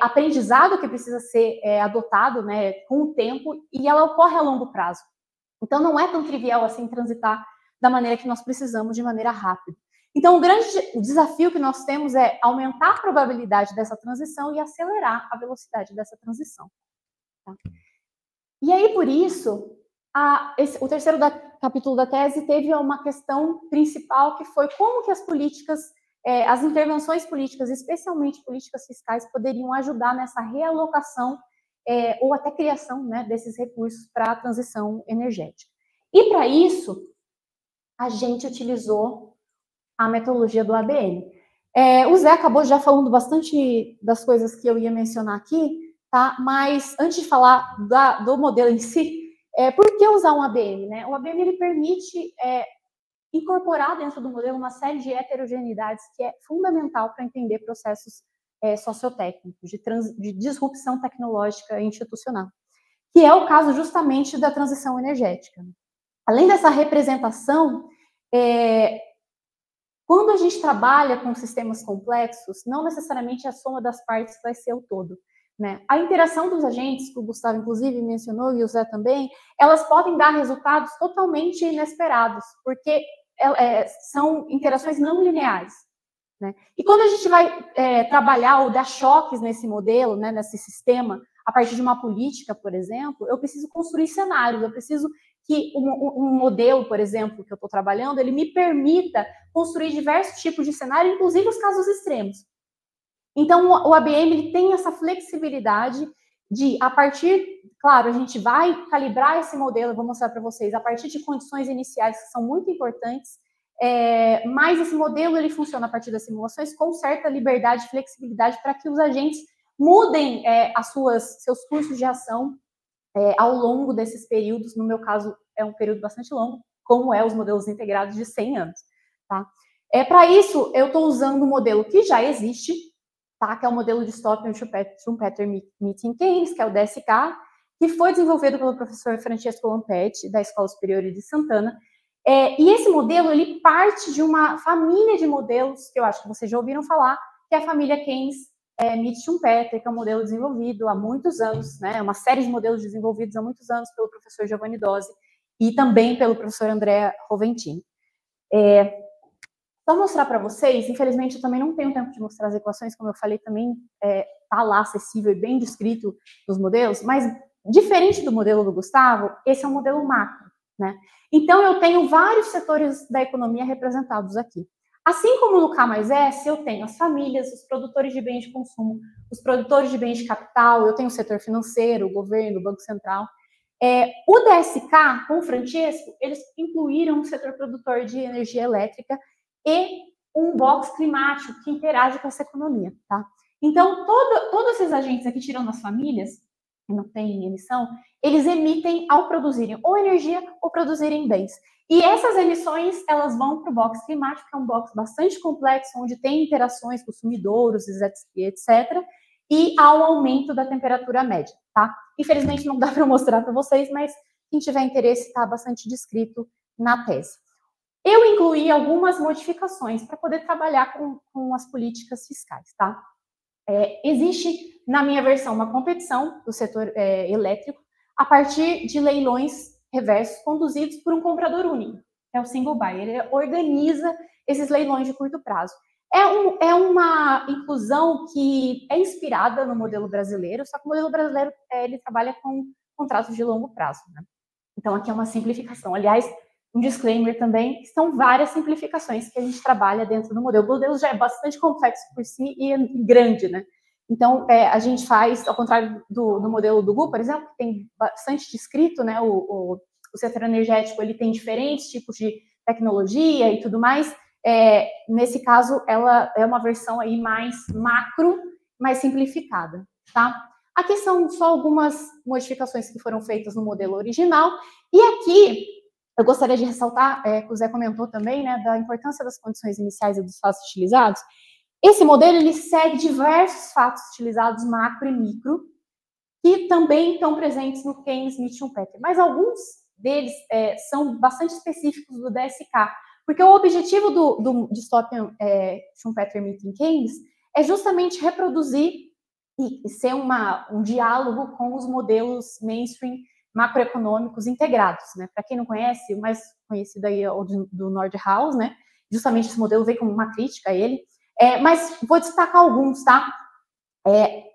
aprendizado que precisa ser adotado, né, com o tempo, e ela ocorre a longo prazo. Então, não é tão trivial assim transitar da maneira que nós precisamos, de maneira rápida. Então, o desafio que nós temos é aumentar a probabilidade dessa transição e acelerar a velocidade dessa transição. Tá? E aí, por isso, o terceiro capítulo da tese teve uma questão principal, que foi como que as políticas, as intervenções políticas, especialmente políticas fiscais, poderiam ajudar nessa realocação ou até criação, né, desses recursos para a transição energética. E, para isso, a gente utilizou a metodologia do ABM. O Zé acabou já falando bastante das coisas que eu ia mencionar aqui, tá? Mas antes de falar do modelo em si, por que usar um ABM? Né? O ABM ele permite incorporar dentro do modelo uma série de heterogeneidades que é fundamental para entender processos sociotécnicos, de disrupção tecnológica e institucional, que é o caso justamente da transição energética. Além dessa representação, quando a gente trabalha com sistemas complexos, não necessariamente a soma das partes vai ser o todo, né? A interação dos agentes, que o Gustavo, inclusive, mencionou, e o Zé também, elas podem dar resultados totalmente inesperados, porque são interações não lineares, né? E quando a gente vai trabalhar ou dar choques nesse modelo, né, nesse sistema, a partir de uma política, por exemplo, eu preciso construir cenários, eu preciso que um modelo, por exemplo, que eu estou trabalhando, ele me permita construir diversos tipos de cenário, inclusive os casos extremos. Então, o ABM ele tem essa flexibilidade de, a partir, claro, a gente vai calibrar esse modelo, eu vou mostrar para vocês, a partir de condições iniciais que são muito importantes, mas esse modelo ele funciona a partir das simulações com certa liberdade e flexibilidade para que os agentes mudem seus cursos de ação ao longo desses períodos. No meu caso, é um período bastante longo, como os modelos integrados de 100 anos. Tá? Para isso, eu estou usando um modelo que já existe, tá? Que é o modelo de Stockton-Schumpeter Meeting Keynes, que é o DSK, que foi desenvolvido pelo professor Francesco Lampetti, da Escola Superior de Santana. E esse modelo, ele parte de uma família de modelos, que eu acho que vocês já ouviram falar, que é a família Keynes, Mead-Schumpeter, que é um modelo desenvolvido há muitos anos, né? Uma série de modelos desenvolvidos há muitos anos pelo professor Giovanni Dose e também pelo professor Andrea Roventini. Só mostrar para vocês, infelizmente eu também não tenho tempo de mostrar as equações, como eu falei, também está lá acessível e bem descrito nos modelos, mas diferente do modelo do Gustavo, esse é um modelo macro, né? Então, eu tenho vários setores da economia representados aqui. Assim como no K mais S, eu tenho as famílias, os produtores de bens de consumo, os produtores de bens de capital, eu tenho o setor financeiro, o governo, o Banco Central. O DSK, com o Francesco, eles incluíram o setor produtor de energia elétrica e um box climático que interage com essa economia, tá? Então, todos esses agentes aqui, tirando as famílias, que não têm emissão, eles emitem ao produzirem ou energia ou produzirem bens. E essas emissões, elas vão para o box climático, que é um box bastante complexo, onde tem interações com consumidores, etc., e há um aumento da temperatura média, tá? Infelizmente, não dá para mostrar para vocês, mas quem tiver interesse, está bastante descrito na tese. Eu incluí algumas modificações para poder trabalhar com as políticas fiscais, tá? Existe, na minha versão, uma competição do setor elétrico a partir de leilões reversos conduzidos por um comprador único, que é o single buyer. Ele organiza esses leilões de curto prazo. É uma inclusão que é inspirada no modelo brasileiro, só que o modelo brasileiro ele trabalha com contratos de longo prazo, né? Então, aqui é uma simplificação. Aliás, um disclaimer também, são várias simplificações que a gente trabalha dentro do modelo. O modelo já é bastante complexo por si e grande, né? Então, a gente faz, ao contrário do modelo do GU, por exemplo, que tem bastante descrito, né? O setor energético, ele tem diferentes tipos de tecnologia e tudo mais. Nesse caso, ela é uma versão aí mais macro, mais simplificada, tá? Aqui são só algumas modificações que foram feitas no modelo original. E aqui, eu gostaria de ressaltar, que o Zé comentou também, né, da importância das condições iniciais e dos fatos utilizados. Esse modelo, ele segue diversos fatos utilizados macro e micro, que também estão presentes no Keynes, Smith e Schumpeter. Mas alguns deles são bastante específicos do DSK, porque o objetivo do Dystopian Schumpeter, Smith e Keynes é justamente reproduzir e ser um diálogo com os modelos mainstream macroeconômicos integrados, né? Para quem não conhece, o mais conhecido aí é o do Nordhaus, né? Justamente esse modelo veio como uma crítica a ele. Mas vou destacar alguns, tá?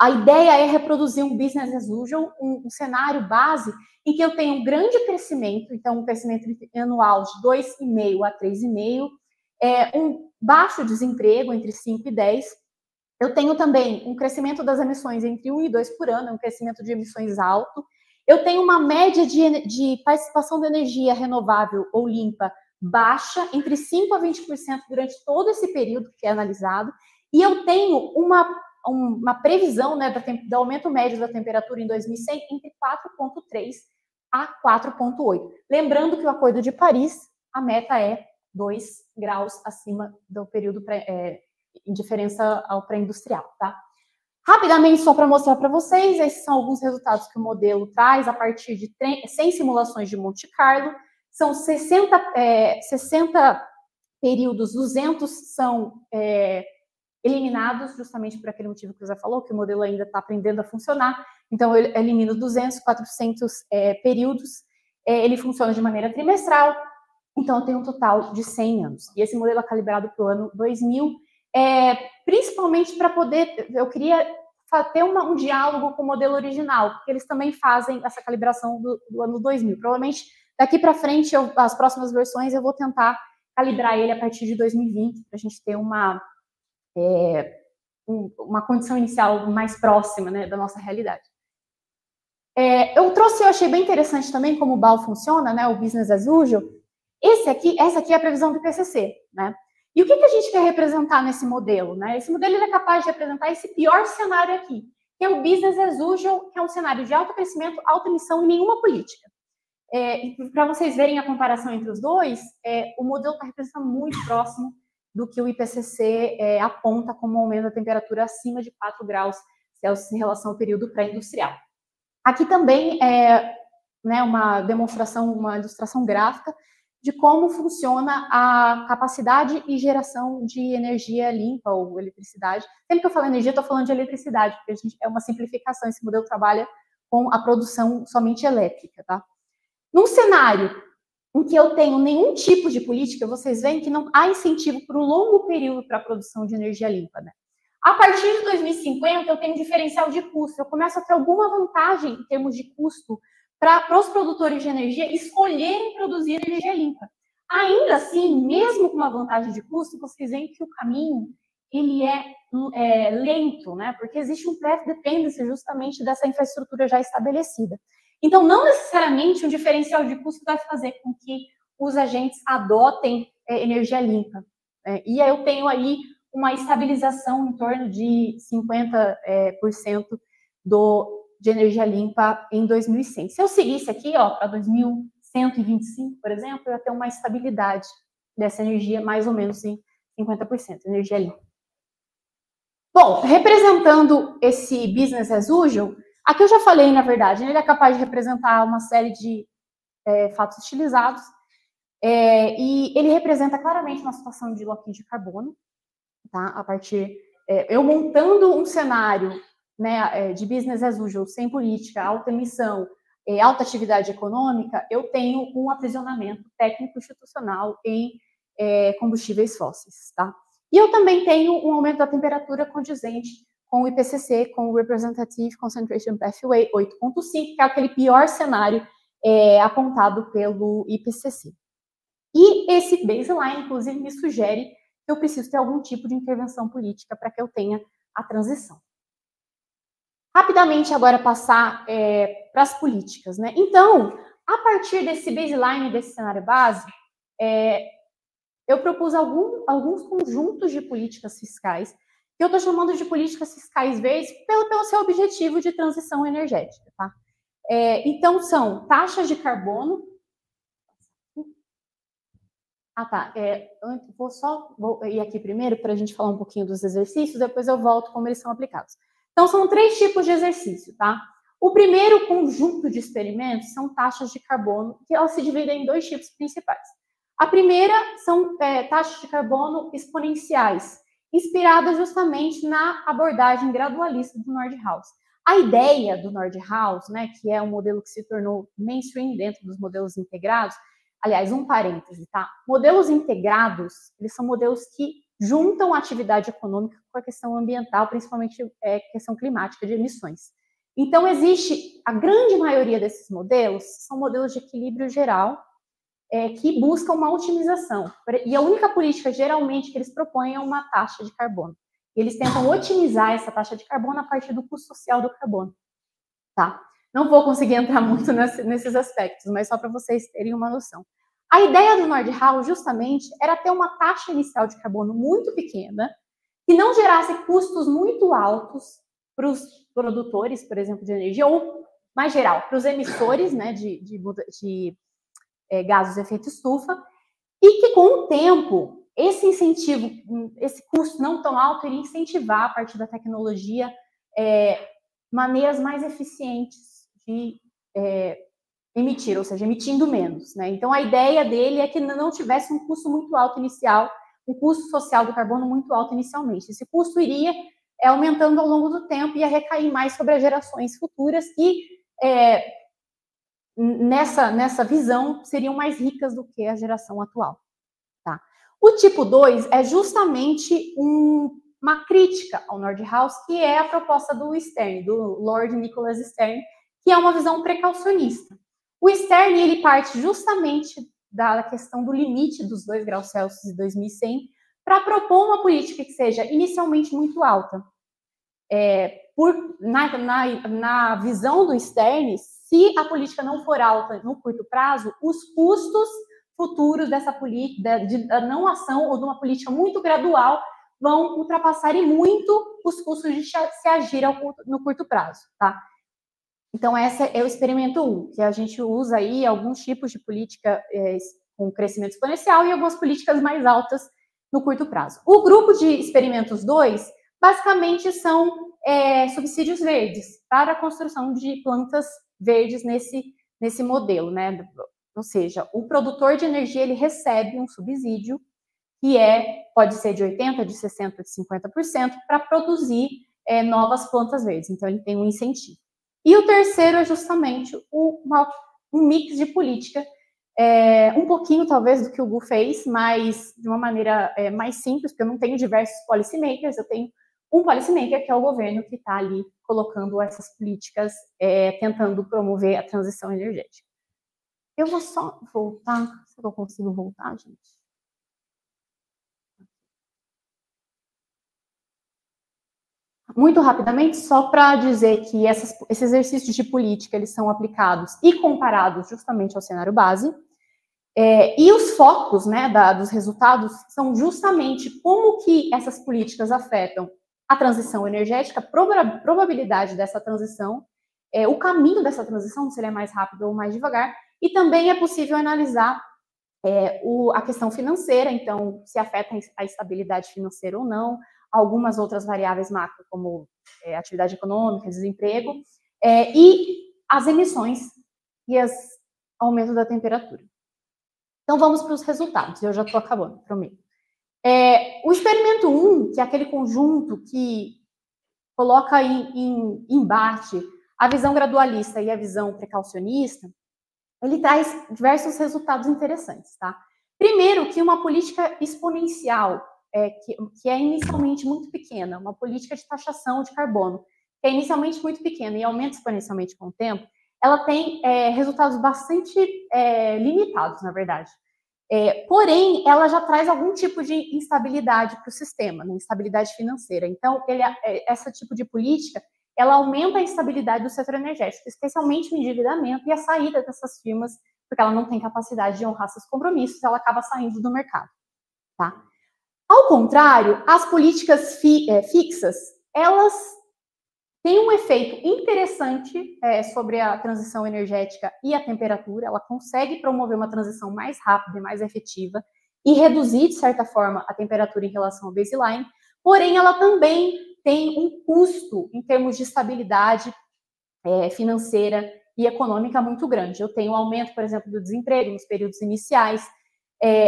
A ideia é reproduzir um business as usual, um cenário base em que eu tenho um grande crescimento, então um crescimento anual de 2,5% a 3,5%, um baixo desemprego entre 5 e 10%. Eu tenho também um crescimento das emissões entre 1 e 2 por ano, um crescimento de emissões alto. Eu tenho uma média de participação de energia renovável ou limpa baixa, entre 5% a 20% durante todo esse período que é analisado. E eu tenho uma previsão, né, do aumento médio da temperatura em 2100 entre 4,3 a 4,8. Lembrando que o Acordo de Paris, a meta é 2 graus acima do período em diferença ao pré-industrial, tá? Rapidamente, só para mostrar para vocês, esses são alguns resultados que o modelo traz a partir de 100 simulações de Monte Carlo. São 60 períodos, 200 são eliminados, justamente por aquele motivo que o Zé falou, que o modelo ainda está aprendendo a funcionar. Então, eu elimino 200, 400 períodos. Ele funciona de maneira trimestral. Então, eu tenho um total de 100 anos. E esse modelo é calibrado para o ano 2000, principalmente para poder... Eu queria ter um diálogo com o modelo original, porque eles também fazem essa calibração do ano 2000. Provavelmente, daqui para frente, as próximas versões, eu vou tentar calibrar ele a partir de 2020, para a gente ter uma condição inicial mais próxima, né, da nossa realidade. Eu achei bem interessante também como o BAL funciona, né, o Business as Usual. Essa aqui é a previsão do IPCC, né? E o que a gente quer representar nesse modelo, né? Esse modelo ele é capaz de representar esse pior cenário aqui, que é o Business as Usual, que é um cenário de alto crescimento, alta emissão e nenhuma política. E para vocês verem a comparação entre os dois, o modelo está representando muito próximo do que o IPCC aponta como aumento da temperatura acima de 4 graus Celsius em relação ao período pré-industrial. Aqui também né, uma demonstração, uma ilustração gráfica de como funciona a capacidade e geração de energia limpa ou eletricidade. Sempre que eu falo energia, estou falando de eletricidade, porque é uma simplificação, esse modelo trabalha com a produção somente elétrica, tá? Num cenário em que eu tenho nenhum tipo de política, vocês veem que não há incentivo por um longo período para a produção de energia limpa, né? A partir de 2050, eu tenho diferencial de custo. Eu começo a ter alguma vantagem em termos de custo para os produtores de energia escolherem produzir energia limpa. Ainda assim, mesmo com uma vantagem de custo, vocês veem que o caminho ele é lento, né? Porque existe um pré-dependência justamente dessa infraestrutura já estabelecida. Então, não necessariamente um diferencial de custo vai fazer com que os agentes adotem energia limpa. E aí eu tenho aí uma estabilização em torno de 50% de energia limpa em 2100. Se eu seguisse aqui, para 2125, por exemplo, eu ia ter uma estabilidade dessa energia mais ou menos em 50%, energia limpa. Bom, representando esse business as usual, aqui eu já falei, na verdade, ele é capaz de representar uma série de fatos estilizados, e ele representa claramente uma situação de lock-in de carbono, tá? A partir, eu montando um cenário, né, de business as usual, sem política, alta emissão, alta atividade econômica, eu tenho um aprisionamento técnico-institucional em combustíveis fósseis, tá? E eu também tenho um aumento da temperatura condizente com o IPCC, com o Representative Concentration Pathway 8.5, que é aquele pior cenário apontado pelo IPCC. E esse baseline, inclusive, me sugere que eu preciso ter algum tipo de intervenção política para que eu tenha a transição. Rapidamente, agora, passar para as políticas, né? Então, a partir desse baseline, desse cenário base, eu propus alguns conjuntos de políticas fiscais, que eu estou chamando de políticas fiscais verdes pelo seu objetivo de transição energética, tá? Então, são taxas de carbono. Vou ir aqui primeiro para a gente falar um pouquinho dos exercícios, depois eu volto como eles são aplicados. Então, são 3 tipos de exercício, tá? O primeiro conjunto de experimentos são taxas de carbono, que elas se dividem em 2 tipos principais. A primeira são taxas de carbono exponenciais, inspiradas justamente na abordagem gradualista do Nordhaus. A ideia do Nordhaus, né, que é um modelo que se tornou mainstream dentro dos modelos integrados, aliás, um parêntese, tá? Modelos integrados, eles são modelos que juntam a atividade econômica com a questão ambiental, principalmente questão climática de emissões. Então, a grande maioria desses modelos são modelos de equilíbrio geral, que buscam uma otimização. E a única política, geralmente, que eles propõem é uma taxa de carbono. E eles tentam otimizar essa taxa de carbono a partir do custo social do carbono. Tá? Não vou conseguir entrar muito nesses aspectos, mas só para vocês terem uma noção. A ideia do Nordhaus, justamente, era ter uma taxa inicial de carbono muito pequena, que não gerasse custos muito altos para os produtores, por exemplo, de energia, ou, mais geral, para os emissores, né, de gases de efeito estufa, e que, com o tempo, esse incentivo, esse custo não tão alto, iria incentivar, a partir da tecnologia, maneiras mais eficientes de emitir, ou seja, emitindo menos, né? Então, a ideia dele é que não tivesse um custo muito alto inicial, um custo social do carbono muito alto inicialmente. Esse custo iria aumentando ao longo do tempo e ia recair mais sobre as gerações futuras que, nessa visão, seriam mais ricas do que a geração atual. Tá? O tipo 2 é justamente uma crítica ao Nordhaus, que é a proposta do Stern, do Lord Nicholas Stern, que é uma visão precaucionista. O Stern, ele parte justamente da questão do limite dos 2 graus Celsius de 2100 para propor uma política que seja inicialmente muito alta. Na visão do Stern, se a política não for alta no curto prazo, os custos futuros dessa política, da não ação ou de uma política muito gradual, vão ultrapassar muito os custos de se agir no curto prazo, tá? Então, esse é o experimento 1, que a gente usa aí alguns tipos de política com crescimento exponencial e algumas políticas mais altas no curto prazo. O grupo de experimentos 2, basicamente, são subsídios verdes para a construção de plantas verdes nesse modelo, né? Ou seja, o produtor de energia, ele recebe um subsídio que pode ser de 80%, de 60%, de 50%, para produzir novas plantas verdes. Então, ele tem um incentivo. E o terceiro é justamente um mix de política, um pouquinho, talvez, do que o Gu fez, mas de uma maneira mais simples, porque eu não tenho diversos policymakers, eu tenho um policymaker, que é o governo que está ali colocando essas políticas, tentando promover a transição energética. Eu vou só voltar, se eu consigo voltar, gente. Muito rapidamente, só para dizer que esses exercícios de política, eles são aplicados e comparados justamente ao cenário base, e os focos, né, dos resultados são justamente como que essas políticas afetam a transição energética, a probabilidade dessa transição, o caminho dessa transição, se ele é mais rápido ou mais devagar, e também é possível analisar a questão financeira, então, se afeta a estabilidade financeira ou não, algumas outras variáveis macro, como atividade econômica, desemprego, e as emissões e aumento da temperatura. Então, vamos para os resultados. Eu já estou acabando, prometo. O experimento 1, que é aquele conjunto que coloca em embate a visão gradualista e a visão precaucionista, ele traz diversos resultados interessantes, tá? Primeiro, que uma política exponencial, que é inicialmente muito pequena, uma política de taxação de carbono, que é inicialmente muito pequena e aumenta exponencialmente com o tempo, ela tem resultados bastante limitados, na verdade. Porém, ela já traz algum tipo de instabilidade para o sistema, né? Instabilidade financeira. Então, esse tipo de política, ela aumenta a instabilidade do setor energético, especialmente o endividamento e a saída dessas firmas, porque ela não tem capacidade de honrar seus compromissos, ela acaba saindo do mercado, tá? Ao contrário, as políticas fixas, elas têm um efeito interessante sobre a transição energética e a temperatura, ela consegue promover uma transição mais rápida e mais efetiva e reduzir, de certa forma, a temperatura em relação ao baseline, porém ela também tem um custo em termos de estabilidade financeira e econômica muito grande. Eu tenho um aumento, por exemplo, do desemprego nos períodos iniciais,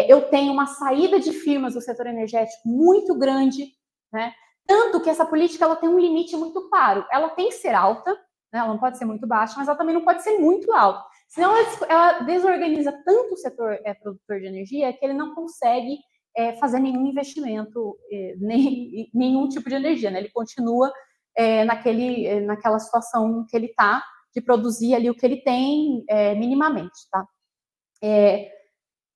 eu tenho uma saída de firmas do setor energético muito grande, né? Tanto que essa política ela tem um limite muito claro. Ela tem que ser alta, né? Ela não pode ser muito baixa, mas ela também não pode ser muito alta. Senão ela desorganiza tanto o setor produtor de energia que ele não consegue fazer nenhum investimento, nenhum tipo de energia, né? Ele continua naquela situação que ele está, de produzir ali o que ele tem minimamente, tá?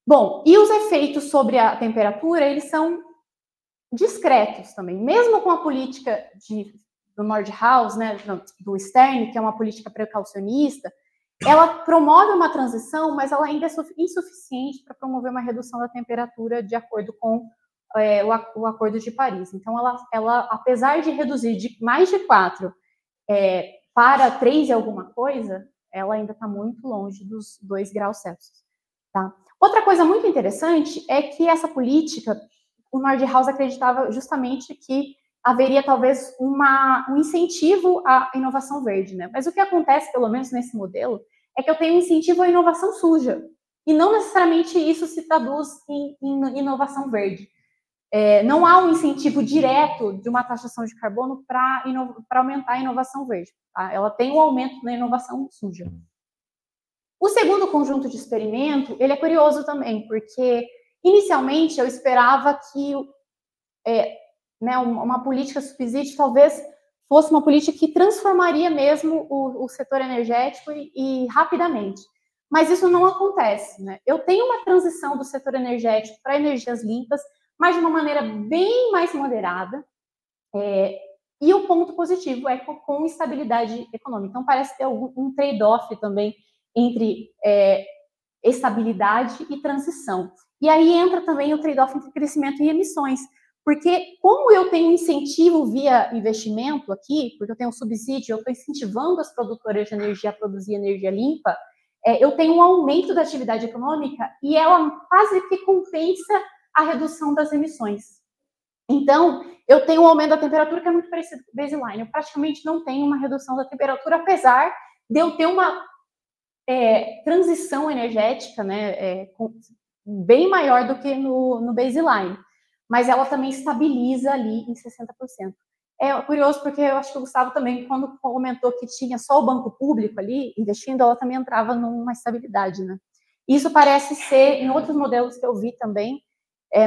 Bom, e os efeitos sobre a temperatura, eles são discretos também. Mesmo com a política do Nordhaus, né, do Stern, que é uma política precaucionista, ela promove uma transição, mas ela ainda é insuficiente para promover uma redução da temperatura de acordo com o Acordo de Paris. Então, ela apesar de reduzir de mais de 4 para 3 e alguma coisa, ela ainda está muito longe dos 2 graus Celsius. Tá? Outra coisa muito interessante é que essa política, o Nordhaus acreditava justamente que haveria talvez um incentivo à inovação verde, né? Mas o que acontece, pelo menos nesse modelo, é que eu tenho um incentivo à inovação suja, e não necessariamente isso se traduz em inovação verde. Não há um incentivo direto de uma taxação de carbono para aumentar a inovação verde, tá? Ela tem um aumento na inovação suja. O segundo conjunto de experimento, ele é curioso também, porque inicialmente eu esperava que uma política subsídio talvez fosse uma política que transformaria mesmo o setor energético e rapidamente. Mas isso não acontece, né? Eu tenho uma transição do setor energético para energias limpas, mas de uma maneira bem mais moderada, e o ponto positivo é com estabilidade econômica. Então, parece ter um trade-off também entre estabilidade e transição. E aí entra também o trade-off entre crescimento e emissões, porque como eu tenho incentivo via investimento aqui, porque eu tenho um subsídio, eu estou incentivando as produtoras de energia a produzir energia limpa, eu tenho um aumento da atividade econômica e ela quase que compensa a redução das emissões. Então, eu tenho um aumento da temperatura que é muito parecido com o baseline. Eu praticamente não tenho uma redução da temperatura, apesar de eu ter uma transição energética, né, bem maior do que no baseline. Mas ela também estabiliza ali em 60%. É curioso porque eu acho que o Gustavo também, quando comentou que tinha só o banco público ali investindo, ela também entrava numa estabilidade, né? Isso parece ser, em outros modelos que eu vi também,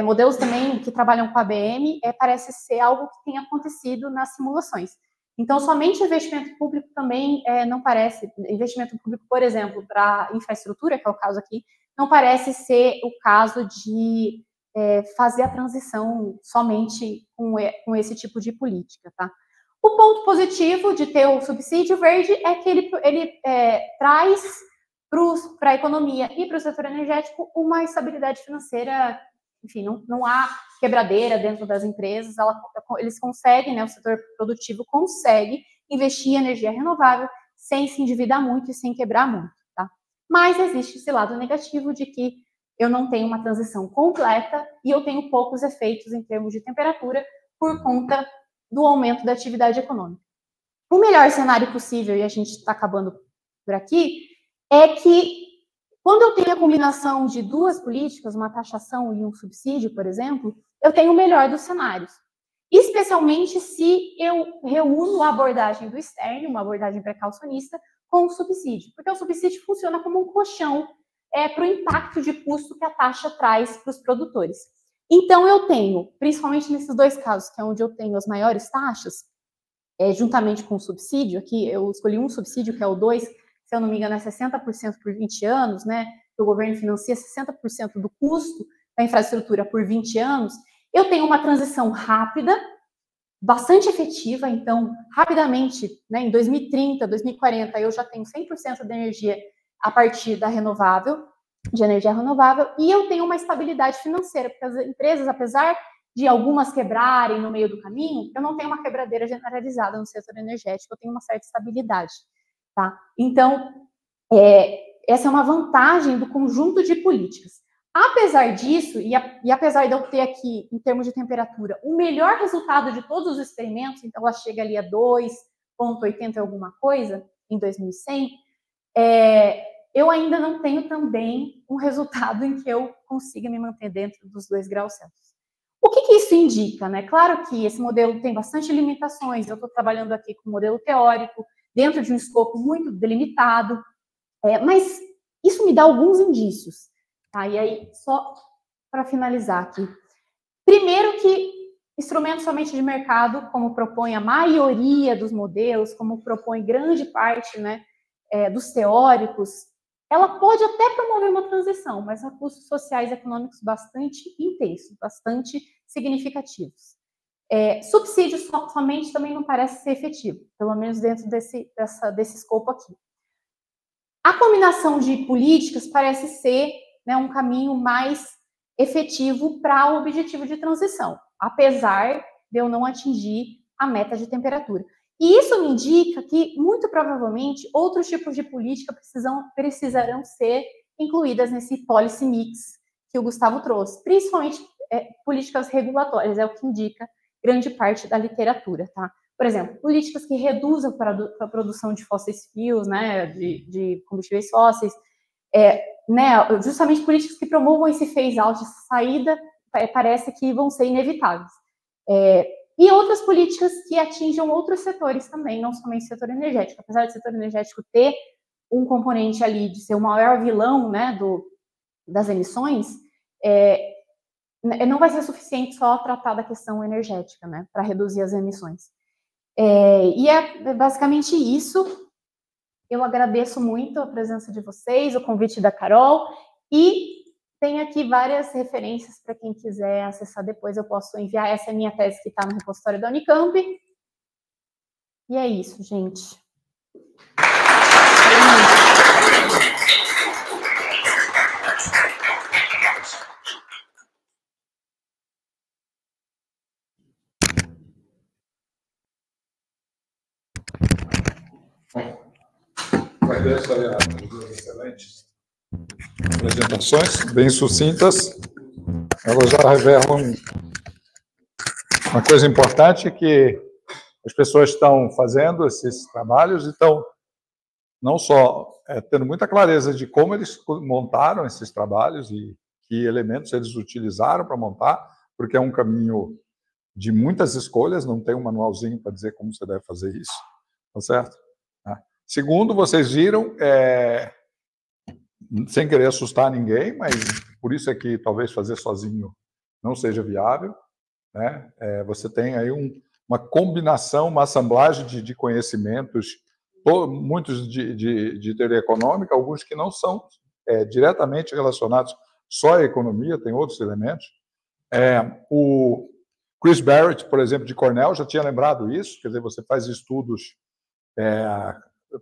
modelos também que trabalham com ABM, parece ser algo que tem acontecido nas simulações. Então, somente investimento público também não parece, investimento público, por exemplo, para infraestrutura, que é o caso aqui, não parece ser o caso de fazer a transição somente com esse tipo de política, tá? O ponto positivo de ter o subsídio verde é que ele traz para a economia e para o setor energético uma estabilidade financeira. Enfim, não há quebradeira dentro das empresas, eles conseguem, né, o setor produtivo consegue investir em energia renovável sem se endividar muito e sem quebrar muito, tá? Mas existe esse lado negativo de que eu não tenho uma transição completa e eu tenho poucos efeitos em termos de temperatura por conta do aumento da atividade econômica. O melhor cenário possível, e a gente está acabando por aqui, é que quando eu tenho a combinação de duas políticas, uma taxação e um subsídio, por exemplo, eu tenho o melhor dos cenários. Especialmente se eu reúno a abordagem do externo, uma abordagem precaucionista, com o subsídio. Porque o subsídio funciona como um colchão para o impacto de custo que a taxa traz para os produtores. Então, eu tenho, principalmente nesses dois casos, que é onde eu tenho as maiores taxas, juntamente com o subsídio, aqui eu escolhi um subsídio, que é o 2, se eu não me engano, é 60% por 20 anos, né? O governo financia 60% do custo da infraestrutura por 20 anos. Eu tenho uma transição rápida, bastante efetiva, então, rapidamente, né, em 2030, 2040, eu já tenho 100% da energia a partir da renovável, de energia renovável, e eu tenho uma estabilidade financeira, porque as empresas, apesar de algumas quebrarem no meio do caminho, eu não tenho uma quebradeira generalizada no setor energético, eu tenho uma certa estabilidade. Tá? Então, essa é uma vantagem do conjunto de políticas. Apesar disso, e apesar de eu ter aqui, em termos de temperatura, o melhor resultado de todos os experimentos, então ela chega ali a 2,80 alguma coisa, em 2100, eu ainda não tenho também um resultado em que eu consiga me manter dentro dos 2 graus Celsius. O que isso indica, né? Claro que esse modelo tem bastante limitações, eu estou trabalhando aqui com um modelo teórico, dentro de um escopo muito delimitado, mas isso me dá alguns indícios, tá? E aí, só para finalizar aqui. Primeiro que instrumentos somente de mercado, como propõe a maioria dos modelos, como propõe grande parte, né, dos teóricos, ela pode até promover uma transição, mas a custos sociais e econômicos bastante intensos, bastante significativos. Subsídio somente também não parece ser efetivo, pelo menos dentro desse escopo aqui. A combinação de políticas parece ser, né, um caminho mais efetivo para o objetivo de transição, apesar de eu não atingir a meta de temperatura. E isso me indica que, muito provavelmente, outros tipos de política precisarão ser incluídas nesse policy mix que o Gustavo trouxe, principalmente políticas regulatórias, é o que indica grande parte da literatura, tá? Por exemplo, políticas que reduzam a produção de fósseis fuels, né, de combustíveis fósseis, né, justamente políticas que promovam esse phase-out, essa saída, parece que vão ser inevitáveis. E outras políticas que atinjam outros setores também, não somente o setor energético. Apesar do setor energético ter um componente ali de ser o maior vilão, né, das emissões, não vai ser suficiente só tratar da questão energética, né, para reduzir as emissões. E é basicamente isso. Eu agradeço muito a presença de vocês, o convite da Carol, e tem aqui várias referências para quem quiser acessar depois, eu posso enviar. Essa é a minha tese que está no repositório da Unicamp. E é isso, gente. Agradeço aí as duas excelentes apresentações, bem sucintas. Elas já revelam uma coisa importante, que as pessoas estão fazendo esses trabalhos e estão não só tendo muita clareza de como eles montaram esses trabalhos e que elementos eles utilizaram para montar, porque é um caminho de muitas escolhas, não tem um manualzinho para dizer como você deve fazer isso, tá certo? Segundo, vocês viram, sem querer assustar ninguém, mas por isso é que talvez fazer sozinho não seja viável, né? Você tem aí uma combinação, uma assemblagem de conhecimentos, muitos de teoria econômica, alguns que não são diretamente relacionados só à economia, tem outros elementos. O Chris Barrett, por exemplo, de Cornell, já tinha lembrado isso, quer dizer, você faz estudos,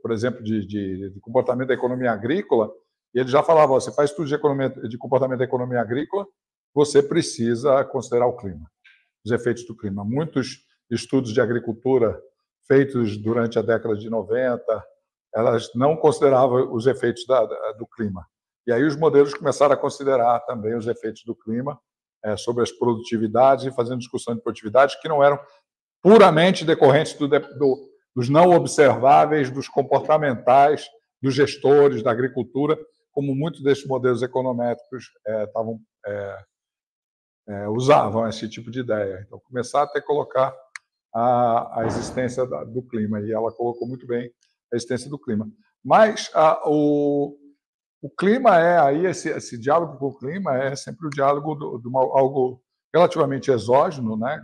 por exemplo, de comportamento da economia agrícola, e ele já falava, você faz estudos de comportamento da economia agrícola, você precisa considerar o clima, os efeitos do clima. Muitos estudos de agricultura feitos durante a década de 90, elas não consideravam os efeitos do clima. E aí os modelos começaram a considerar também os efeitos do clima sobre as produtividades e fazendo discussão de produtividade que não eram puramente decorrentes dos não observáveis, dos comportamentais, dos gestores, da agricultura, como muitos desses modelos econométricos usavam esse tipo de ideia. Então, começar a ter que colocar a existência do clima, e ela colocou muito bem a existência do clima. Mas o clima aí, esse diálogo com o clima é sempre o diálogo de algo relativamente exógeno, né?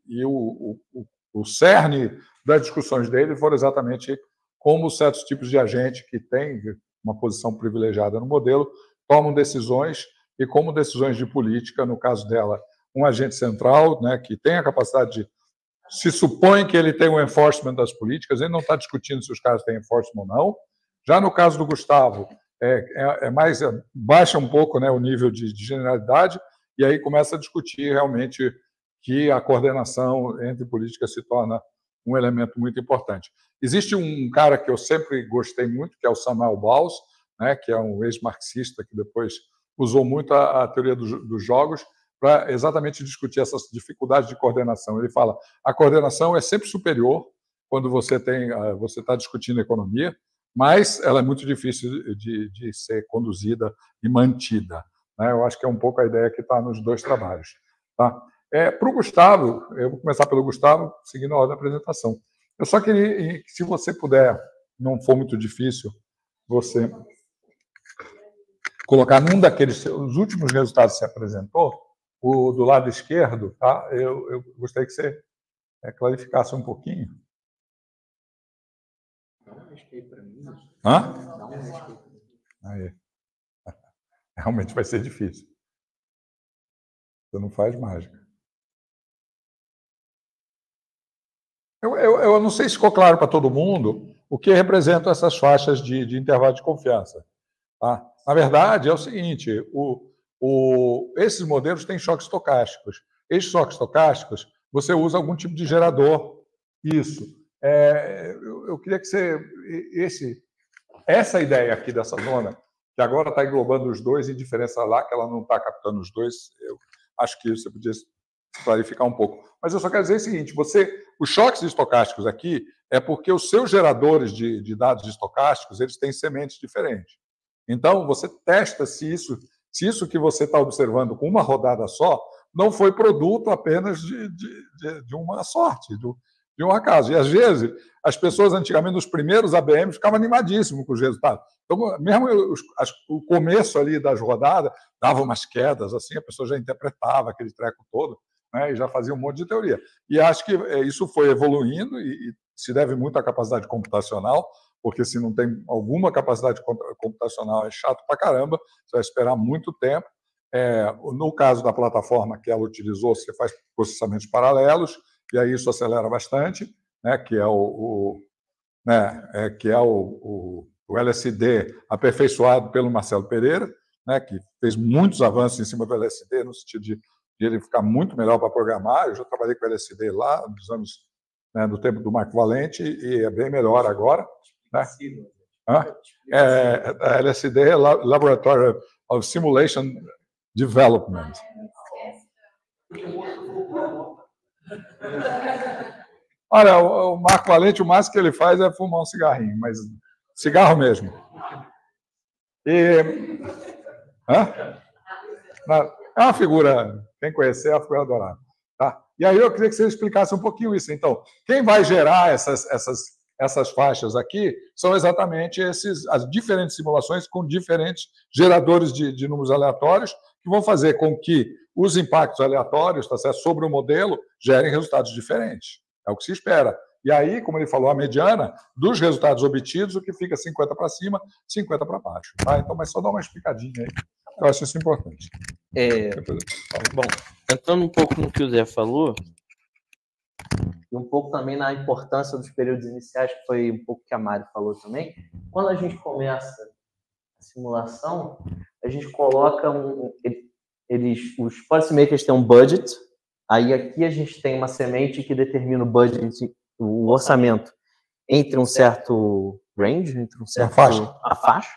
E o cerne das discussões dele foram exatamente como certos tipos de agente que têm uma posição privilegiada no modelo tomam decisões, e como decisões de política, no caso dela, um agente central, né, que tem a capacidade de... Se supõe que ele tem o enforcement das políticas, ele não está discutindo se os caras têm enforcement ou não. Já no caso do Gustavo, baixa um pouco, né, o nível de generalidade, e aí começa a discutir realmente que a coordenação entre políticas se torna um elemento muito importante. Existe um cara que eu sempre gostei muito, que é o Samuel Bowles, né, que é um ex-marxista que depois usou muito a teoria dos jogos para exatamente discutir essas dificuldades de coordenação. Ele fala, a coordenação é sempre superior quando você está discutindo economia, mas ela é muito difícil de ser conduzida e mantida, né? Eu acho que é um pouco a ideia que está nos dois trabalhos. Tá? Para o Gustavo, eu vou começar pelo Gustavo, seguindo a ordem da apresentação. Eu só queria, se você puder, não for muito difícil, você colocar num daqueles os últimos resultados que você apresentou, o do lado esquerdo, tá? Eu gostaria que você clarificasse um pouquinho. Dá um respeito para mim. Hã? Dá um respeito. Aí. Realmente vai ser difícil. Você não faz mágica. Eu não sei se ficou claro para todo mundo o que representam essas faixas de intervalo de confiança. Tá? Na verdade, é o seguinte, esses modelos têm choques estocásticos. Esses choques estocásticos, você usa algum tipo de gerador. Isso. Eu queria que você... Essa ideia aqui dessa zona, que agora está englobando os dois, e diferença lá que ela não está captando os dois, eu acho que você podia clarificar um pouco. Mas eu só quero dizer o seguinte, os choques estocásticos aqui é porque os seus geradores de dados estocásticos, eles têm sementes diferentes. Então, você testa se isso que você está observando com uma rodada só não foi produto apenas de uma sorte, de um acaso. E, às vezes, as pessoas, antigamente, nos primeiros ABMs, ficavam animadíssimos com os resultados. Então, mesmo o começo ali das rodadas, dava umas quedas, assim, a pessoa já interpretava aquele treco todo, né, e já fazia um monte de teoria. E acho que isso foi evoluindo e se deve muito à capacidade computacional, porque se não tem alguma capacidade computacional é chato pra caramba, você vai esperar muito tempo. No caso da plataforma que ela utilizou, você faz processamentos paralelos, e aí isso acelera bastante, né, que é o LSD aperfeiçoado pelo Marcelo Pereira, né, que fez muitos avanços em cima do LSD, no sentido de ele ficar muito melhor para programar. Eu já trabalhei com LSD lá, nos anos, né, do tempo do Marco Valente, e é bem melhor agora. Né? A LSD é Laboratory of Simulation Development. Olha, o Marco Valente, o máximo que ele faz é fumar um cigarrinho, mas cigarro mesmo. É uma figura, quem conhecer, é uma figura adorável. Tá? E aí eu queria que você explicasse um pouquinho isso. Então, quem vai gerar essas faixas aqui são exatamente as diferentes simulações com diferentes geradores de números aleatórios, que vão fazer com que os impactos aleatórios, tá certo, sobre o modelo gerem resultados diferentes. É o que se espera. E aí, como ele falou, a mediana dos resultados obtidos, o que fica 50 para cima, 50 para baixo. Tá? Então, mas só dar uma explicadinha aí. Eu acho isso importante. Bom, entrando um pouco no que o Zé falou, e um pouco também na importância dos períodos iniciais, que foi um pouco que a Mari falou também, quando a gente começa a simulação, a gente coloca os policymakers têm um budget, aí aqui a gente tem uma semente que determina o budget, o orçamento, entre um certo range, entre um certo... A faixa.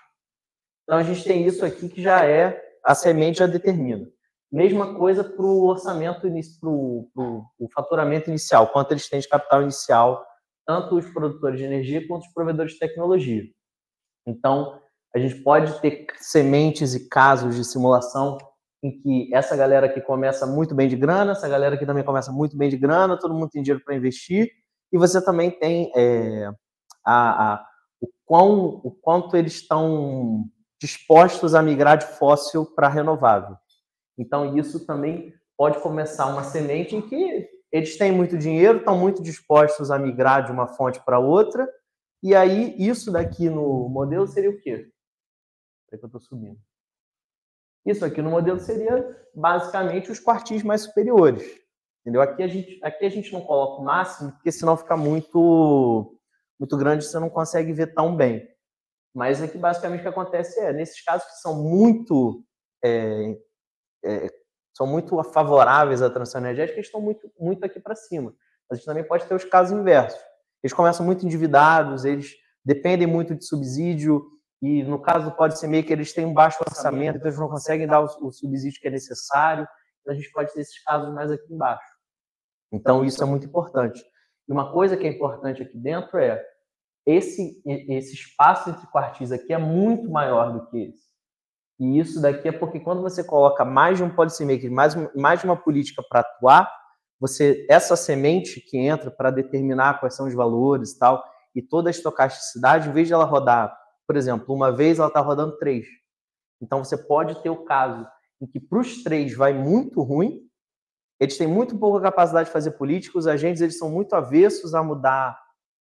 Então, a gente tem isso aqui que já é, a semente já determina. Mesma coisa para o orçamento, para o faturamento inicial, quanto eles têm de capital inicial, tanto os produtores de energia quanto os provedores de tecnologia. Então, a gente pode ter sementes e casos de simulação em que essa galera aqui começa muito bem de grana, essa galera aqui também começa muito bem de grana, todo mundo tem dinheiro para investir, e você também tem o quanto eles estão dispostos a migrar de fóssil para renovável. Então, isso também pode começar uma semente em que eles têm muito dinheiro, estão muito dispostos a migrar de uma fonte para outra, e aí isso daqui no modelo seria o quê? Espera que eu estou subindo. Isso aqui no modelo seria basicamente os quartis mais superiores. Entendeu? Aqui a gente não coloca o máximo, porque senão fica muito grande, você não consegue ver tão bem. Mas aqui basicamente o que acontece nesses casos que são muito favoráveis à transição energética, eles estão muito aqui para cima. Mas a gente também pode ter os casos inversos. Eles começam muito endividados, eles dependem muito de subsídio, e no caso do policymaker, eles têm um baixo orçamento, então eles não conseguem dar o subsídio que é necessário. Então a gente pode ter esses casos mais aqui embaixo. Então isso é muito importante. E uma coisa que é importante aqui dentro é esse espaço entre quartis aqui é muito maior do que esse. E isso daqui é porque quando você coloca mais de um policymaker, mais de uma política para atuar, essa semente que entra para determinar quais são os valores e tal, e toda a estocasticidade, em vez de ela rodar, por exemplo, uma vez ela está rodando 3. Então você pode ter o caso em que para os 3 vai muito ruim, eles têm muito pouca capacidade de fazer política, os agentes eles são muito avessos a mudar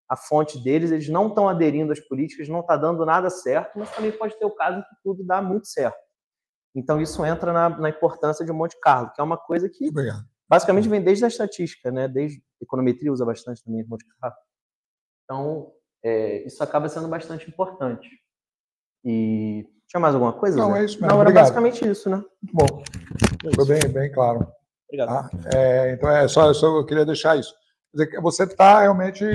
a fonte deles, eles não estão aderindo às políticas, não está dando nada certo, mas também pode ter o caso em que tudo dá muito certo. Então, isso entra na importância de Monte Carlo, que é uma coisa que basicamente vem desde a estatística, né? Desde a econometria usa bastante também Monte Carlo. Então, isso acaba sendo bastante importante. E tinha mais alguma coisa? Não, Zé? é isso mesmo. Não, era Obrigado. basicamente isso, né? Muito bom. Foi bem claro. Obrigado. Então, só eu queria deixar isso. Quer dizer, você está realmente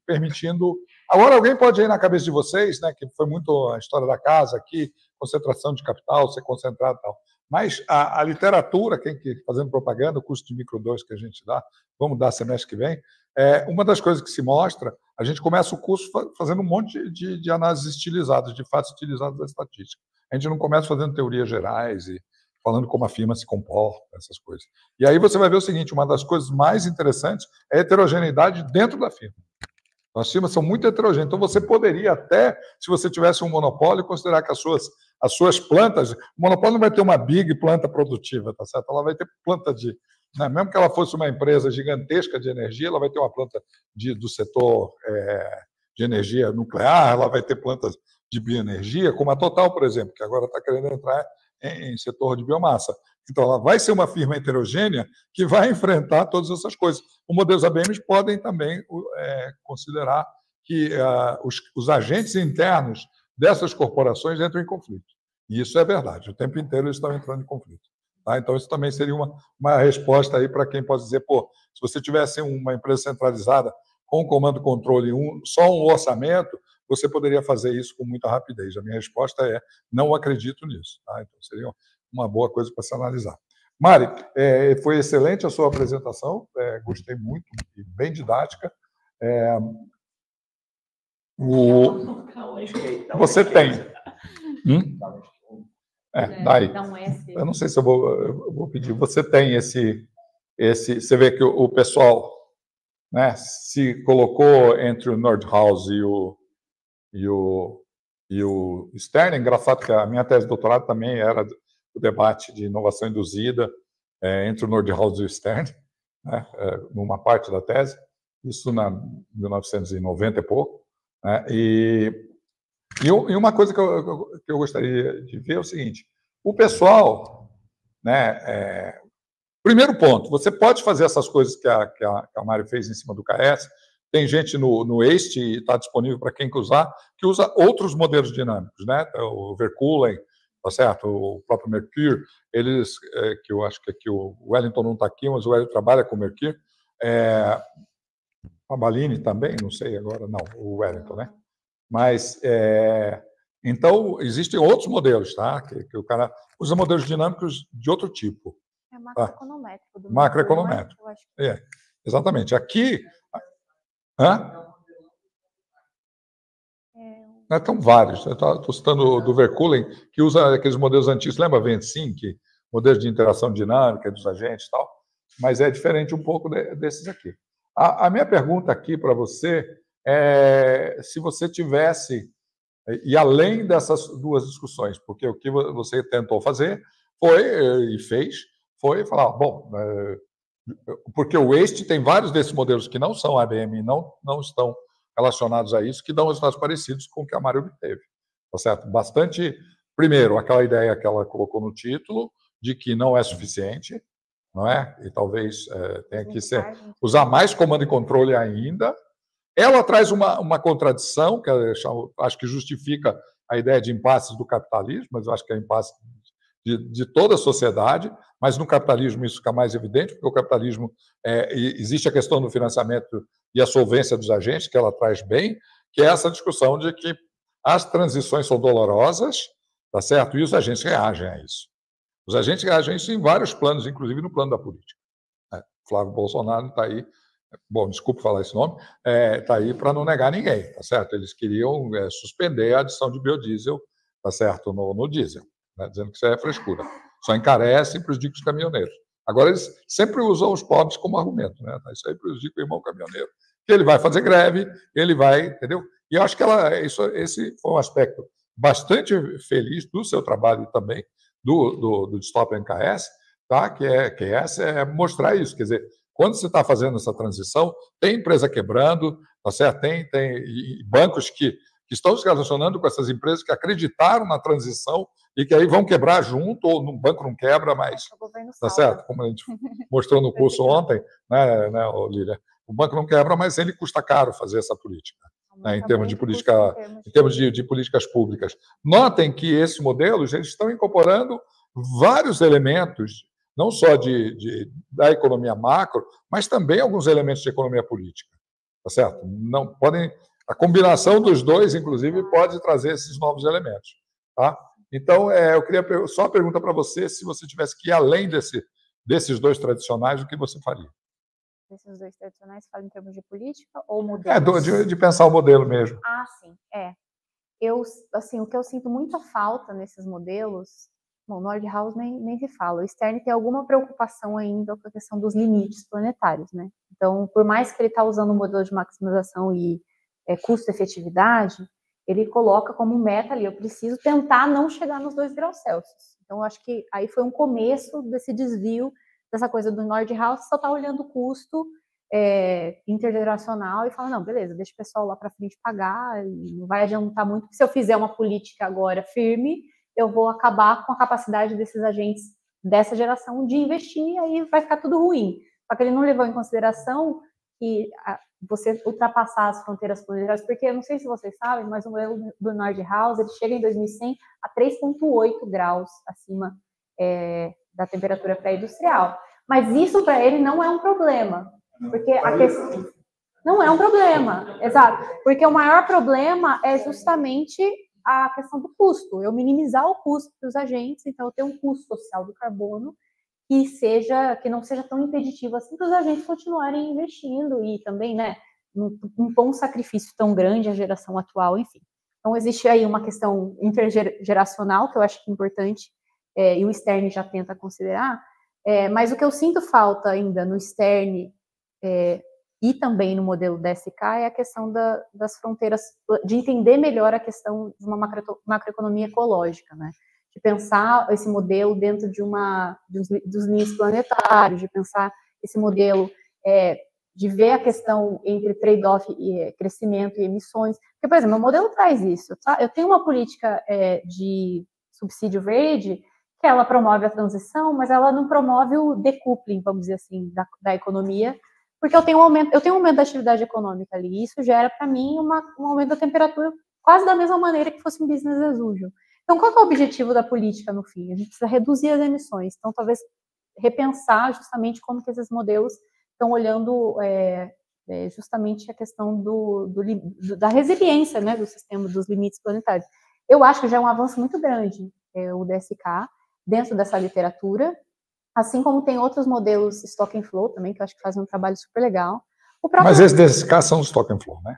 permitindo... Agora, alguém pode ir na cabeça de vocês, né, que foi muito a história da casa aqui, concentração de capital, ser concentrado e tal. Mas a literatura, fazendo propaganda, o curso de micro 2 que a gente dá, vamos dar semestre que vem, uma das coisas que se mostra, a gente começa o curso fazendo um monte de análises estilizadas, de fatos estilizados da estatística. A gente não começa fazendo teorias gerais e falando como a firma se comporta, essas coisas. E aí você vai ver o seguinte, uma das coisas mais interessantes é a heterogeneidade dentro da firma. As firmas são muito heterogêneas, então você poderia até, se você tivesse um monopólio, considerar que as suas plantas, o monopólio não vai ter uma big planta produtiva, tá certo? Ela vai ter planta né, mesmo que ela fosse uma empresa gigantesca de energia, ela vai ter uma planta do setor de energia nuclear, ela vai ter plantas de bioenergia, como a Total, por exemplo, que agora está querendo entrar em setor de biomassa. Então, ela vai ser uma firma heterogênea que vai enfrentar todas essas coisas. Os modelos ABM podem também considerar que os agentes internos dessas corporações entram em conflito. E isso é verdade. O tempo inteiro eles estão entrando em conflito. Tá? Então, isso também seria uma resposta aí para quem pode dizer, se você tivesse uma empresa centralizada com comando e controle, só um orçamento, você poderia fazer isso com muita rapidez. A minha resposta é, não acredito nisso. Tá? Então, seria uma boa coisa para se analisar. Mari, foi excelente a sua apresentação, gostei muito, bem didática. Você tem. Daí. Eu não sei se eu vou pedir. Você tem esse. Você vê que o pessoal, né, se colocou entre o Nordhaus e o Stern. Engraçado que a minha tese de doutorado também era o debate de inovação induzida entre o Nordhaus e o Stern, né, numa parte da tese, isso na 1990 e pouco, né, e uma coisa que eu gostaria de ver é o seguinte: o pessoal, né, primeiro ponto, você pode fazer essas coisas que a Mari fez em cima do KS. Tem gente no EST, e está disponível para quem usar, que usa outros modelos dinâmicos, né? O Verkulen, tá certo? O próprio Mercure, eles, que eu acho que aqui o Wellington não está aqui, mas o Wellington trabalha com o Mercure, a Balini também, não sei agora, não, o Wellington, né? Mas, então, existem outros modelos, tá? Que o cara usa modelos dinâmicos de outro tipo. É macroeconométrico. Tá? Macroeconométrico. Exatamente. Aqui... Estão vários. Eu estou citando do Verkulen, que usa aqueles modelos antigos. Lembra VentSync? Modelo de interação dinâmica dos agentes e tal. Mas é diferente um pouco desses aqui. A minha pergunta aqui para você é se você tivesse, e além dessas duas discussões, porque o que você tentou fazer foi falar, bom, porque o Waste tem vários desses modelos que não são IBM e não estão relacionados a isso, que dão resultados parecidos com o que a Mari obteve. Tá certo? Bastante, primeiro, aquela ideia que ela colocou no título, de que não é suficiente, não é? E talvez tenha que usar mais comando e controle ainda. Ela traz uma contradição, que eu acho que justifica a ideia de impasses do capitalismo, mas eu acho que é impasse de toda a sociedade, mas no capitalismo isso fica mais evidente, porque o capitalismo, existe a questão do financiamento e a solvência dos agentes, que ela traz bem, que é essa discussão de que as transições são dolorosas, tá certo? E os agentes reagem a isso. Os agentes reagem a isso em vários planos, inclusive no plano da política. Flávio Bolsonaro está aí, bom, desculpe falar esse nome, está aí para não negar ninguém, tá certo? Eles queriam suspender a adição de biodiesel, tá certo, no diesel, né, dizendo que isso é frescura. Só encarece e prejudica os caminhoneiros. Agora, eles sempre usam os pobres como argumento, né? Isso aí prejudica o irmão caminhoneiro. Ele vai fazer greve, ele vai, entendeu? E eu acho que esse foi um aspecto bastante feliz do seu trabalho e também do Stop NKS, tá? Que é mostrar isso. Quer dizer, quando você está fazendo essa transição, tem empresa quebrando, tá certo? Tem bancos que estão se relacionando com essas empresas que acreditaram na transição e que aí vão quebrar junto, ou no banco não quebra, mas tá certo? Como a gente mostrou no curso ontem, né, Lília? O banco não quebra, mas ele custa caro fazer essa política, né, em termos de política, em termos de políticas públicas. Notem que esses modelos eles estão incorporando vários elementos, não só da economia macro, mas também alguns elementos de economia política, tá certo? Não podem, a combinação dos dois, inclusive, pode trazer esses novos elementos, tá? Então, eu queria só uma pergunta para você, se você tivesse que ir além desses dois tradicionais, o que você faria? Desses dois tradicionais, fala em termos de política ou modelos? De pensar o modelo mesmo. Ah, sim, assim, o que eu sinto muita falta nesses modelos, bom, Nordhaus nem se fala, o Stern tem alguma preocupação ainda com a questão dos limites planetários, né? Então, por mais que ele está usando o modelo de maximização e custo-efetividade, ele coloca como meta ali, eu preciso tentar não chegar nos 2 graus Celsius. Então, eu acho que aí foi um começo desse desvio, dessa coisa do Nordhaus, só está olhando o custo intergeracional e fala, não, beleza, deixa o pessoal lá para frente pagar, e não vai adiantar muito, porque se eu fizer uma política agora firme, eu vou acabar com a capacidade desses agentes dessa geração de investir, e aí vai ficar tudo ruim. Só que ele não levou em consideração que você ultrapassar as fronteiras planetárias, porque eu não sei se vocês sabem, mas o modelo do Nordhaus, ele chega em 2100 a 3,8 graus acima da temperatura pré-industrial. Mas isso para ele não é um problema, porque a questão não é um problema, exato, porque o maior problema é justamente a questão do custo, eu minimizar o custo dos agentes, então eu tenho um custo social do carbono que não seja tão impeditivo assim para os agentes continuarem investindo e também, né, um bom sacrifício tão grande à geração atual, enfim. Então existe aí uma questão intergeracional que eu acho que é importante, e o Stern já tenta considerar, mas o que eu sinto falta ainda no Stern e também no modelo DSK é a questão das fronteiras, de entender melhor a questão de uma macroeconomia ecológica, né? de pensar esse modelo dentro dos limites planetários, de pensar esse modelo de ver a questão entre trade-off e crescimento e emissões. Porque, por exemplo, o modelo traz isso. Tá? Eu tenho uma política de subsídio verde que ela promove a transição, mas ela não promove o decoupling, vamos dizer assim, da economia, porque eu tenho um aumento da atividade econômica ali, e isso gera, para mim, um aumento da temperatura quase da mesma maneira que fosse um business as usual. Então, qual que é o objetivo da política, no fim? A gente precisa reduzir as emissões. Então, talvez repensar justamente como que esses modelos estão olhando justamente a questão da resiliência, né, do sistema, dos limites planetários. Eu acho que já é um avanço muito grande o DSK dentro dessa literatura, assim como tem outros modelos Stock and Flow também, que eu acho que fazem um trabalho super legal. Mas esses DSK são Stock and Flow, né?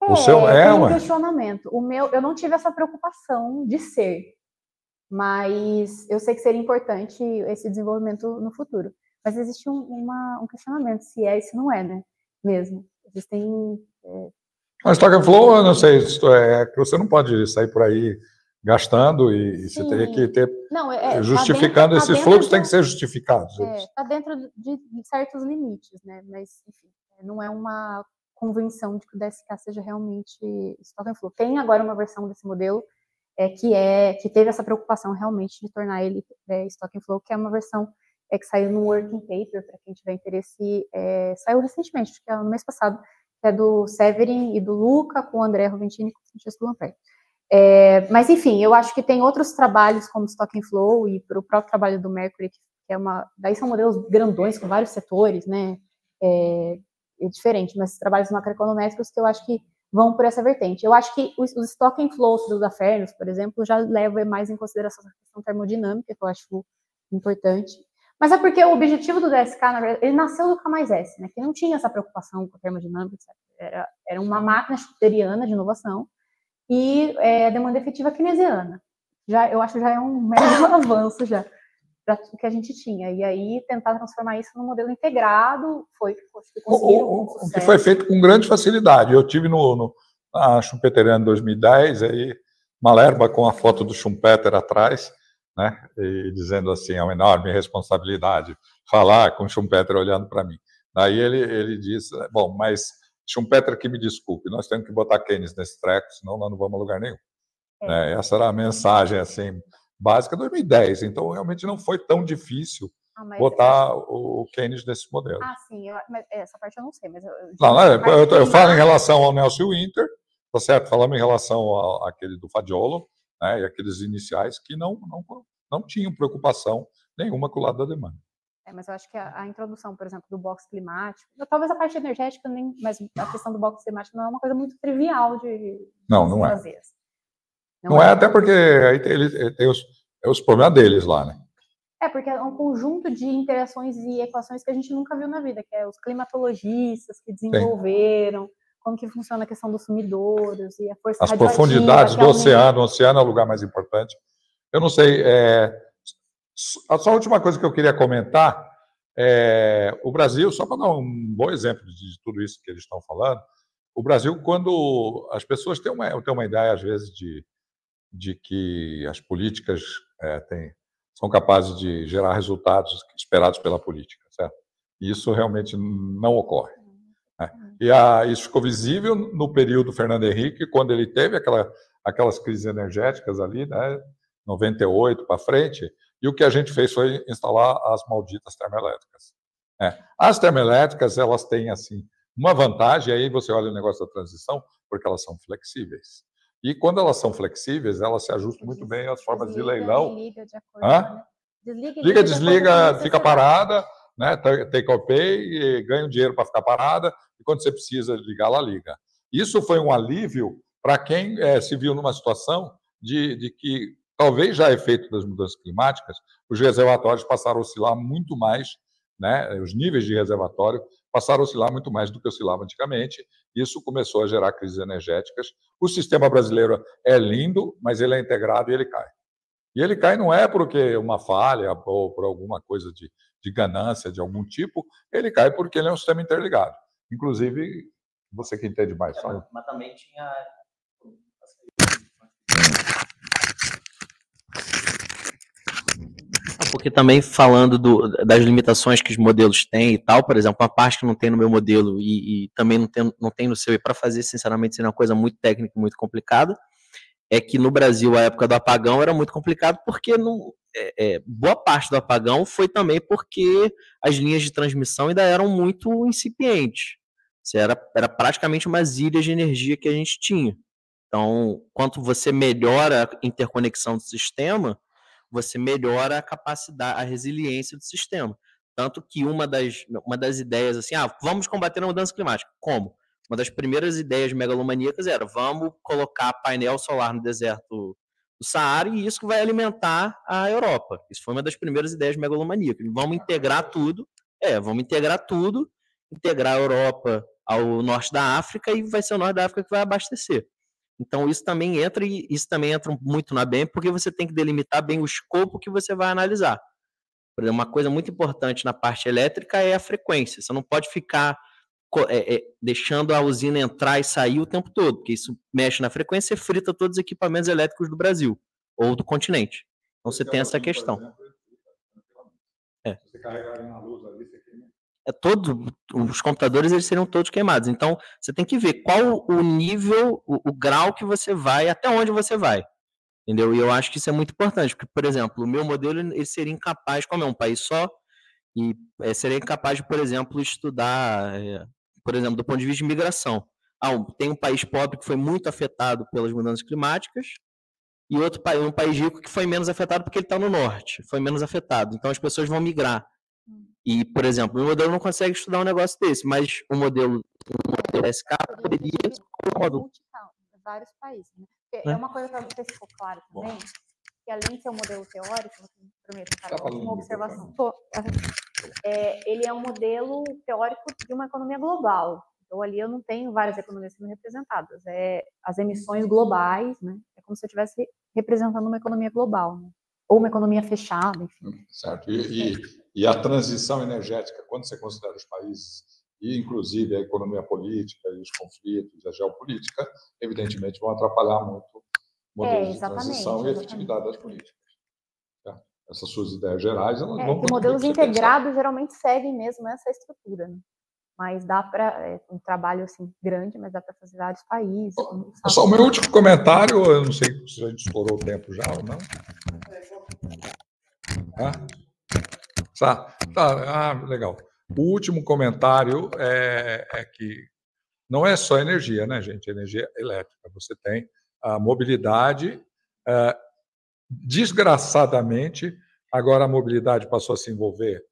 O seu tem um questionamento. O meu, eu não tive essa preocupação de ser, mas eu sei que seria importante esse desenvolvimento no futuro. Mas existe um questionamento se é e se não é, né? Mesmo. Existem... Mas Stock and Flow, eu não sei, que você não pode sair por aí gastando e você teria que ter... Não, justificando esses fluxos, tem que ser justificados. Está dentro de certos limites, né? Mas, enfim, não é uma convenção de que o DSK seja realmente Stock and Flow. Tem agora uma versão desse modelo que teve essa preocupação realmente de tornar ele Stock and Flow, que é uma versão que saiu no working paper, para quem tiver interesse, saiu recentemente, acho que é no mês passado, que é do Severin e do Luca, com o André Roventini e com o Francesco Lamperti. Mas, enfim, eu acho que tem outros trabalhos como Stock and Flow e o próprio trabalho do Mercury, que daí são modelos grandões com vários setores, né? É diferente, mas trabalhos macroeconométricos que eu acho que vão por essa vertente. Eu acho que os Stock and Flows do Dafernos, por exemplo, já levam mais em consideração a questão termodinâmica, que eu acho importante. Mas é porque o objetivo do DSK, na verdade, ele nasceu do K+S, né? Que não tinha essa preocupação com a termodinâmica, etc. Era uma máquina schutteriana de inovação e demanda efetiva keynesiana. Eu acho que já é um mero avanço já para o que a gente tinha. E aí tentar transformar isso num modelo integrado foi que conseguiram. O que foi feito com grande facilidade. Eu tive na Schumpeteriana em 2010, aí Malerba com a foto do Schumpeter atrás, né, e dizendo assim, é uma enorme responsabilidade falar com Schumpeter olhando para mim. Daí ele disse, bom, mas Schumpeter que me desculpe, nós temos que botar Keynes nesse treco, senão nós não vamos a lugar nenhum. Essa era a mensagem assim, básica de 2010, então realmente não foi tão difícil botar o Keynes nesse modelo. Sim, mas essa parte eu não sei, mas eu falo em relação ao Nelson Winter, tá certo? Falamos em relação àquele do Fadiolo, né, e aqueles iniciais que não tinham preocupação nenhuma com o lado da demanda. Mas eu acho que a introdução, por exemplo, do box climático, talvez a parte energética, mas a questão do box climático não é uma coisa muito trivial de fazer. Não é, até porque aí ele tem os problemas deles lá, né? Porque é um conjunto de interações e equações que a gente nunca viu na vida, que é os climatologistas que desenvolveram, como que funciona a questão dos sumidouros e a força radioativa. As profundidades do oceano, o oceano é o lugar mais importante. Eu não sei, só a última coisa que eu queria comentar, o Brasil, só para dar um bom exemplo de tudo isso que eles estão falando, o Brasil, quando as pessoas têm uma ideia, às vezes, de que as políticas são capazes de gerar resultados esperados pela política, certo? E isso realmente não ocorre. E isso ficou visível no período Fernando Henrique, quando ele teve aquelas crises energéticas ali, né, 98 para frente, e o que a gente fez foi instalar as malditas termoelétricas. As termoelétricas, elas têm assim uma vantagem, aí você olha o negócio da transição, porque elas são flexíveis. E quando elas são flexíveis, elas se ajustam muito bem às formas de leilão. Liga, desliga, fica parada, né? Take or pay, ganha um dinheiro para ficar parada, e quando você precisa ligar, ela liga. Isso foi um alívio para quem se viu numa situação de que, talvez já efeito das mudanças climáticas, os reservatórios passaram a oscilar muito mais, né? Os níveis de reservatório passaram a oscilar muito mais do que oscilava antigamente. Isso começou a gerar crises energéticas. O sistema brasileiro é lindo, mas ele é integrado e ele cai. E ele cai não é porque uma falha ou por alguma coisa de ganância de algum tipo, ele cai porque ele é um sistema interligado. Inclusive, você que entende mais. Mas também tinha... Porque também falando das limitações que os modelos têm e tal, por exemplo, uma parte que não tem no meu modelo e também não tem no seu, e para fazer, sinceramente, seria uma coisa muito técnica, muito complicada, é que no Brasil, a época do apagão era muito complicado, porque boa parte do apagão foi também porque as linhas de transmissão ainda eram muito incipientes. Era praticamente umas ilhas de energia que a gente tinha. Então, quanto você melhora a interconexão do sistema, você melhora a capacidade, a resiliência do sistema. Tanto que uma das ideias, assim, vamos combater a mudança climática. Como? Uma das primeiras ideias megalomaníacas era, vamos colocar painel solar no deserto do Saara e isso vai alimentar a Europa. Isso foi uma das primeiras ideias megalomaníacas. Vamos integrar tudo, integrar a Europa ao norte da África e vai ser o norte da África que vai abastecer. Então, isso também entra muito na BEM, porque você tem que delimitar bem o escopo que você vai analisar. Por exemplo, uma coisa muito importante na parte elétrica é a frequência. Você não pode ficar deixando a usina entrar e sair o tempo todo, porque isso mexe na frequência e frita todos os equipamentos elétricos do Brasil ou do continente. Então, você tem essa questão. Você carregar na luz ali, você queima. Os computadores eles seriam todos queimados. Então, você tem que ver qual o nível, o grau que você vai, até onde você vai. Entendeu? E eu acho que isso é muito importante, porque, por exemplo, o meu modelo ele seria incapaz, como é um país só, e seria incapaz de, por exemplo, estudar, por exemplo, do ponto de vista de migração. Tem um país pobre que foi muito afetado pelas mudanças climáticas, e um país rico que foi menos afetado porque ele está no norte, foi menos afetado. Então, as pessoas vão migrar. E, por exemplo, o modelo não consegue estudar um negócio desse, mas o modelo SK poderia... Vários países. Né? É uma coisa para você ficou claro também, que além de ser um modelo teórico, você prometo, cara, uma observação. Ele é um modelo teórico de uma economia global. Então, ali eu não tenho várias economias sendo representadas. As emissões globais, né? É como se eu estivesse representando uma economia global, né? Ou uma economia fechada, enfim. Certo. E a transição energética, quando você considera os países, e inclusive a economia política, e os conflitos, a geopolítica, evidentemente vão atrapalhar muito modelos de transição e efetividade das políticas. Tá? Essas suas ideias gerais, elas vão... modelos integrados geralmente seguem mesmo essa estrutura, né? Mas dá para... um trabalho assim, grande, mas dá para fazer vários países. Só o meu último comentário, eu não sei se a gente estourou o tempo já ou não. Legal. O último comentário é que não é só energia, né, gente? Energia elétrica. Você tem a mobilidade. Desgraçadamente, agora a mobilidade passou a se envolver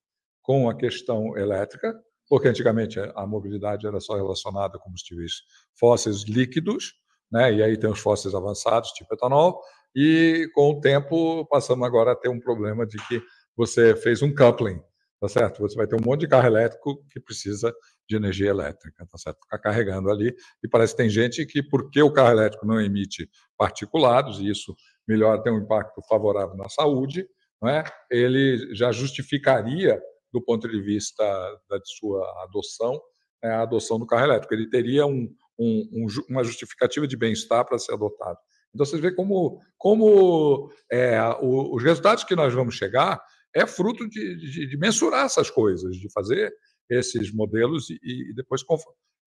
com a questão elétrica, porque antigamente a mobilidade era só relacionada a combustíveis fósseis líquidos, né? E aí tem os fósseis avançados, tipo etanol, e com o tempo passamos agora a ter um problema de que você fez um coupling, tá certo? Você vai ter um monte de carro elétrico que precisa de energia elétrica, tá certo? Ficar carregando ali, e parece que tem gente que, porque o carro elétrico não emite particulados, e isso melhor, tem um impacto favorável na saúde, não é? Ele já justificaria, do ponto de vista da sua adoção, a adoção do carro elétrico. Ele teria uma justificativa de bem-estar para ser adotado. Então, vocês veem como os resultados que nós vamos chegar é fruto de mensurar essas coisas, de fazer esses modelos e depois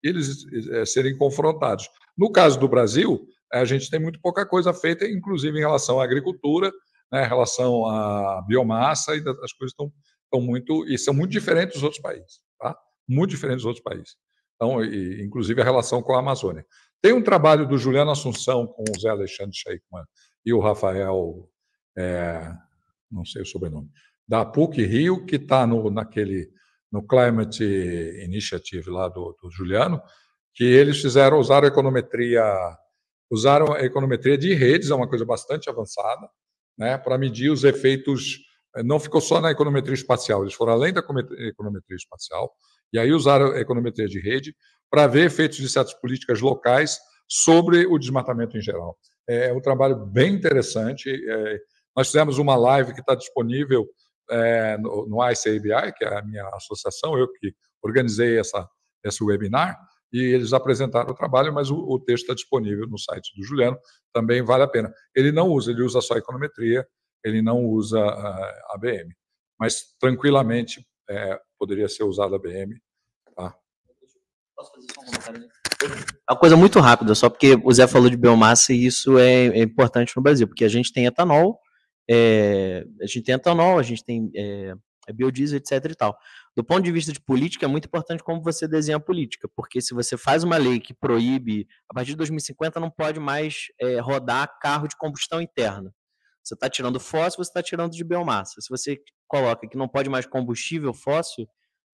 eles serem confrontados. No caso do Brasil, a gente tem muito pouca coisa feita, inclusive em relação à agricultura, né, em relação à biomassa, e as coisas estão são muito diferentes dos outros países, tá? Muito diferentes dos outros países. Então, inclusive a relação com a Amazônia. Tem um trabalho do Juliano Assunção com o Zé Alexandre Sheikman e o Rafael, não sei o sobrenome, da PUC-Rio, que está no Climate Initiative lá do Juliano, que eles usaram a econometria de redes, é uma coisa bastante avançada, né, para medir os efeitos. Não ficou só na econometria espacial, eles foram além da econometria espacial, e aí usaram a econometria de rede para ver efeitos de certas políticas locais sobre o desmatamento em geral. É um trabalho bem interessante. Nós fizemos uma live que está disponível no ICABI, que é a minha associação, eu que organizei esse webinar, e eles apresentaram o trabalho, mas o texto está disponível no site do Juliano, também vale a pena. Ele não usa, ele usa só a econometria, ele não usa ABM. Mas, tranquilamente, poderia ser usado ABM. Tá? Posso fazer só um comentário? Uma coisa muito rápida, só porque o Zé falou de biomassa e isso é importante no Brasil, porque a gente tem etanol, a gente tem biodiesel, etc. e tal. Do ponto de vista de política, é muito importante como você desenha a política, porque se você faz uma lei que proíbe, a partir de 2050 não pode mais rodar carro de combustão interna. Você está tirando fóssil, você está tirando de biomassa. Se você coloca que não pode mais combustível fóssil,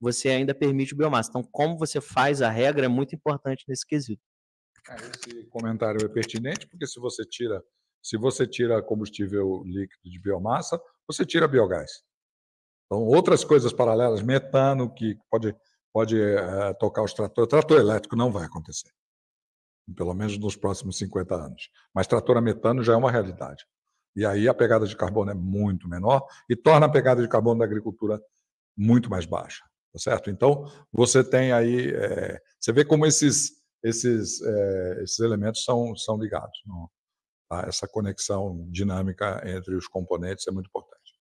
você ainda permite o biomassa. Então, como você faz a regra é muito importante nesse quesito. Esse comentário é pertinente, porque se você tira combustível líquido de biomassa, você tira biogás. Então, outras coisas paralelas, metano, que pode tocar os tratores. Trator elétrico não vai acontecer, pelo menos nos próximos 50 anos. Mas trator a metano já é uma realidade. E aí a pegada de carbono é muito menor e torna a pegada de carbono da agricultura muito mais baixa. Tá certo? Então, você tem aí... você vê como esses elementos são ligados. Não? Tá? Essa conexão dinâmica entre os componentes é muito importante.